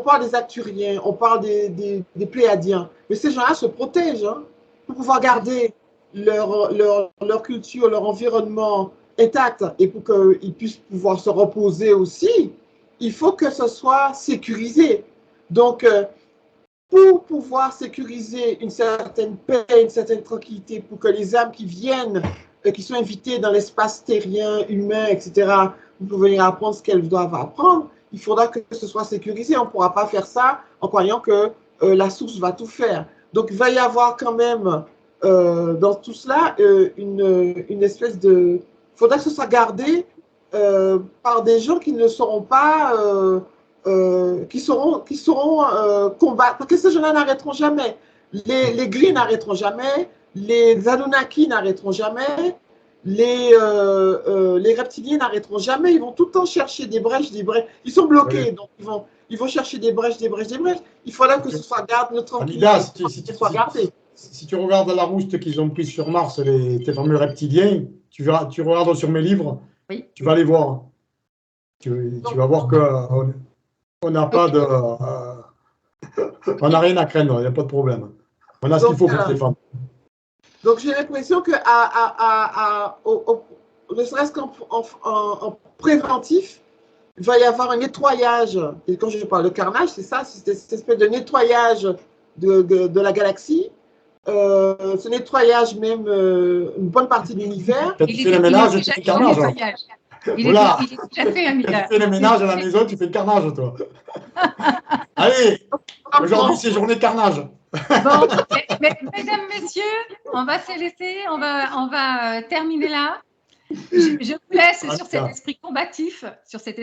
parle des Acturiens, on parle des Pléiadiens, mais ces gens-là se protègent hein, pour pouvoir garder leur culture, leur environnement intact et pour qu'ils puissent pouvoir se reposer aussi, il faut que ce soit sécurisé. Donc, pour pouvoir sécuriser une certaine paix, une certaine tranquillité, pour que les âmes qui viennent, qui sont invitées dans l'espace terrien, humain, etc., pour venir apprendre ce qu'elles doivent apprendre, il faudra que ce soit sécurisé. On ne pourra pas faire ça en croyant que la source va tout faire. Donc, il va y avoir quand même, dans tout cela, une espèce de... Il faudra que ce soit gardé par des gens qui ne seront pas... qui sauront combattre. Parce que ces gens-là n'arrêteront jamais. Les Gris n'arrêteront jamais. Les Anunnaki n'arrêteront jamais. Les reptiliens n'arrêteront jamais. Ils vont tout le temps chercher des brèches, des brèches. Ils sont bloqués, donc ils vont chercher des brèches, des brèches, des brèches. Il faudra que ce soit gardé, notre tranquillité, soit gardé. Si tu regardes la rouste qu'ils ont prise sur Mars, tes fameux reptiliens, tu regardes sur mes livres, oui. Tu vas les voir. Tu vas voir qu'on n'a pas de... on n'a rien à craindre, il n'y a pas de problème. On a ce qu'il faut pour les femmes. Donc j'ai l'impression que, ne serait-ce qu'en préventif, il va y avoir un nettoyage. Et quand je parle de carnage, c'est ça, c'est cette espèce de nettoyage de la galaxie. Ce nettoyage même une bonne partie de l'univers. Quand tu fais le ménage, tu fais le carnage. Il est déjà fait, Amida. Tu fais le ménage à la maison, tu fais le carnage, toi. Allez, aujourd'hui c'est journée carnage. Bon, mesdames, messieurs, on va se laisser, on va terminer là. Je vous laisse sur cet esprit combatif.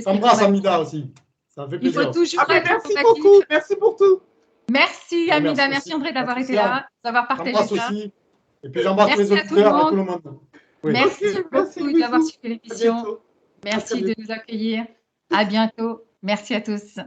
Embrasse Amida aussi. Ça me fait plaisir. Il faut toujours être merci combatif. beaucoup, merci pour tout. Merci Amida, merci André d'avoir été là, d'avoir partagé ça. Aussi. Et puis j'embrasse tous les auditeurs et tout le monde. Oui. Merci beaucoup d'avoir suivi l'émission. Merci de nous accueillir. À bientôt. Merci à tous.